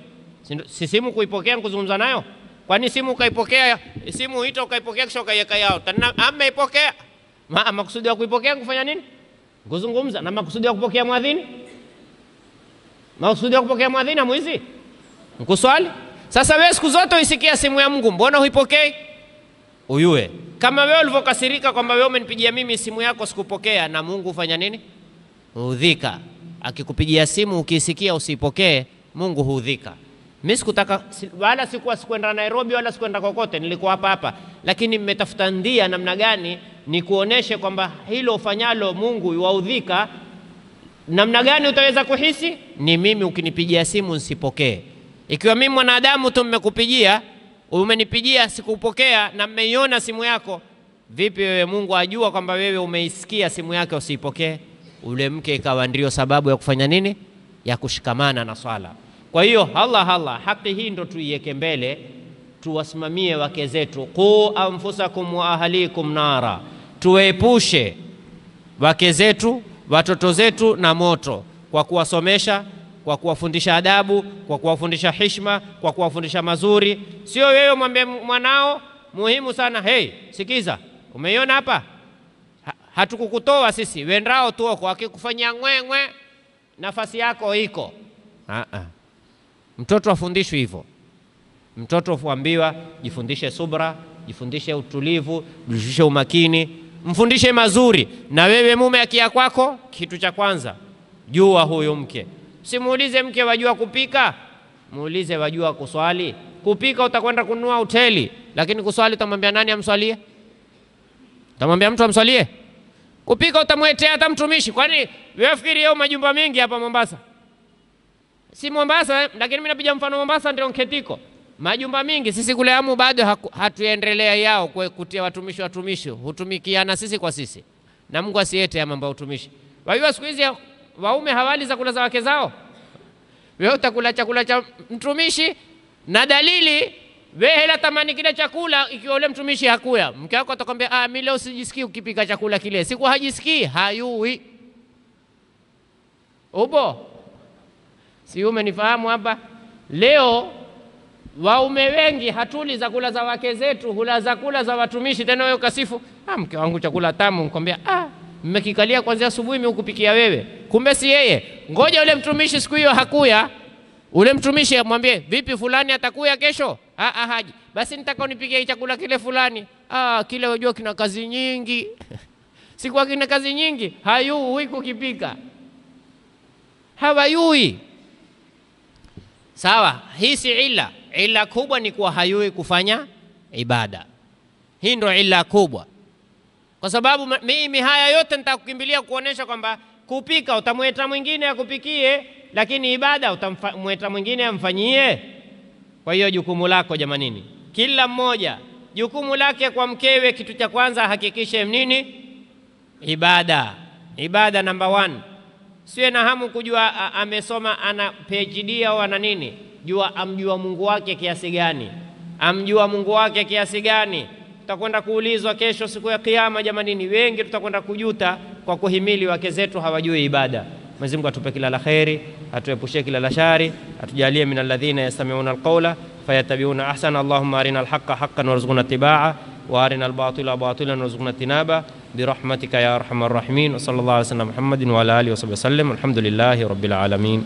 Si simu kuipokea kuzungumza nayo? Kwani simu ukaipokea, simu huita ukaipokea kisha ukaiweka yao. Ameipokea. Makusudi ya kuipokea kufanya nini? Kuzungumza. Na makusudi ya kupokea muadhini? Makusudi ya kupokea muadhini muizi? Kuswali. Sasa wewe siku zote uisikia simu ya Mungu, mbona huipokei? Uyue. Kama wewe ulivokasirika kwamba wewe umenipigia mimi simu yako sikupokea, na Mungu ufanya nini? Huudhika. Akikupigia simu ukisikia usipokee, Mungu huudhika. Mimi sikutaka, wala sikuenda Nairobi wala sikuenda kokote, nilikuwa hapa. Lakini mmetafuta ndia namna gani ni kuoneshe kwamba hilo ufanyalo Mungu yuwaudhika. Namna gani utaweza kuhisi? Ni mimi ukinipigia simu nisipokee. Ikiwa mimi mwanadamu tu mmekupigia, umenipigia sikupokea na mmeiona simu yako, vipi wewe Mungu ajua kwamba wewe umeisikia simu yake usipokee? Ule mke ikawa ndio sababu ya kufanya nini? Ya kushikamana na swala. Kwa hiyo Allah, haki hii ndo tuiweke mbele, tuwasimamie wake zetu. Qu anfusakum wa ahlikum nara, tuepushe wake zetu, watoto zetu na moto, kwa kuwasomesha, kwa kuwafundisha adabu, kwa kuwafundisha heshima, kwa kuwafundisha mazuri. Sio wewe mwambie mwanao, muhimu sana, hey, sikiza, umeiona hapa? Hatukukutoa sisi, wendao tu kwa akikufanyia ngwe, nafasi yako iko. Mtoto afundishwe hivyo. Mtoto huambiwa jifundishe subra, jifundishe utulivu, jifundishe umakini, mfundishe mazuri. Na wewe mume akia kwako, kitu cha kwanza jua huyu mke. Simuulize mke wajua kupika, muulize wajua kuswali. Kupika utakwenda kununua hoteli, lakini kuswali utamwambia nani amswalie? Utamwambia mtu amswalie? Kupika utamwetea hata mtumishi. Kwani wewe fikiri yao majumba mengi hapa Mombasa? Si Mombasa, lakini mimi napiga mfano Mombasa ndio nketiko. Majumba mingi sisi kule Amu bado hatuendelea yao kwa kutia watumishi, hutumikiana sisi kwa sisi. Na Mungu asiete ya mambo ya utumishi. Wajua siku hizi waume hawali za kula za wake zao. Wewe utakula chakula cha mtumishi na dalili wewe hela tamani kile chakula ikiwa ule mtumishi hakuya. Mke wako atakwambia mimi leo sijisikii ukipika chakula kile. Siku hajisikii, hayui. Upo? Si umenifahamu hapa? Leo waume wengi hatuli za kula za wake zetu, hula za kula za watumishi. Tena wewe ukasifu, mke wangu chakula tamu, nikwambia mmekikalia kuanzia asubuhi mimi ukupikia wewe. Kumbe si yeye. Ngoja ule mtumishi siku hiyo hakuya. Ule mtumishi amwambie, vipi fulani atakuya kesho? Haji. Basi nitakao nipikie chakula kile fulani. Kile unajua kina kazi nyingi. Siku kina kazi nyingi, hayui kukipika. Hawayui. Sawa, hii si illa. Illa kubwa ni kuwa hayui kufanya ibada. Hii ndio illa kubwa. Kwa sababu mimi haya yote nitakukimbilia kuonesha kwamba kupika utamweta mwingine akupikie, lakini ibada utamweta mwingine amfanyie. Kwa hiyo jukumu lako jamanini, kila mmoja jukumu lake kwa mkewe, kitu cha kwanza hakikishe nini? Ibada. Ibada number 1. Siwe na hamu kujua amesoma ana PhD au ana nini. Jua amjua Mungu wake kiasi gani. Amjua Mungu wake kiasi gani. Tutakwenda kuulizwa kesho siku ya kiyama jamanini. Wengi tutakwenda kujuta kwa kuhimili wake zetu hawajui ibada. Mwenyezi Mungu atupe kila la khairi, atuepushe kila la shari, atujalie min alladhina yastami'una alqawla fayattabi'una ahsana. Allahumma arina alhaqqa haqqan warzuqna ittiba'a wa arina albatila batilan warzuqna ijtinaba birahmatika ya arhamar rahimin. Wa sallallahu alaihi wa sallam Muhammadin wa ala alihi wa sahbihi wasallam. Alhamdulillahi rabbil alamin.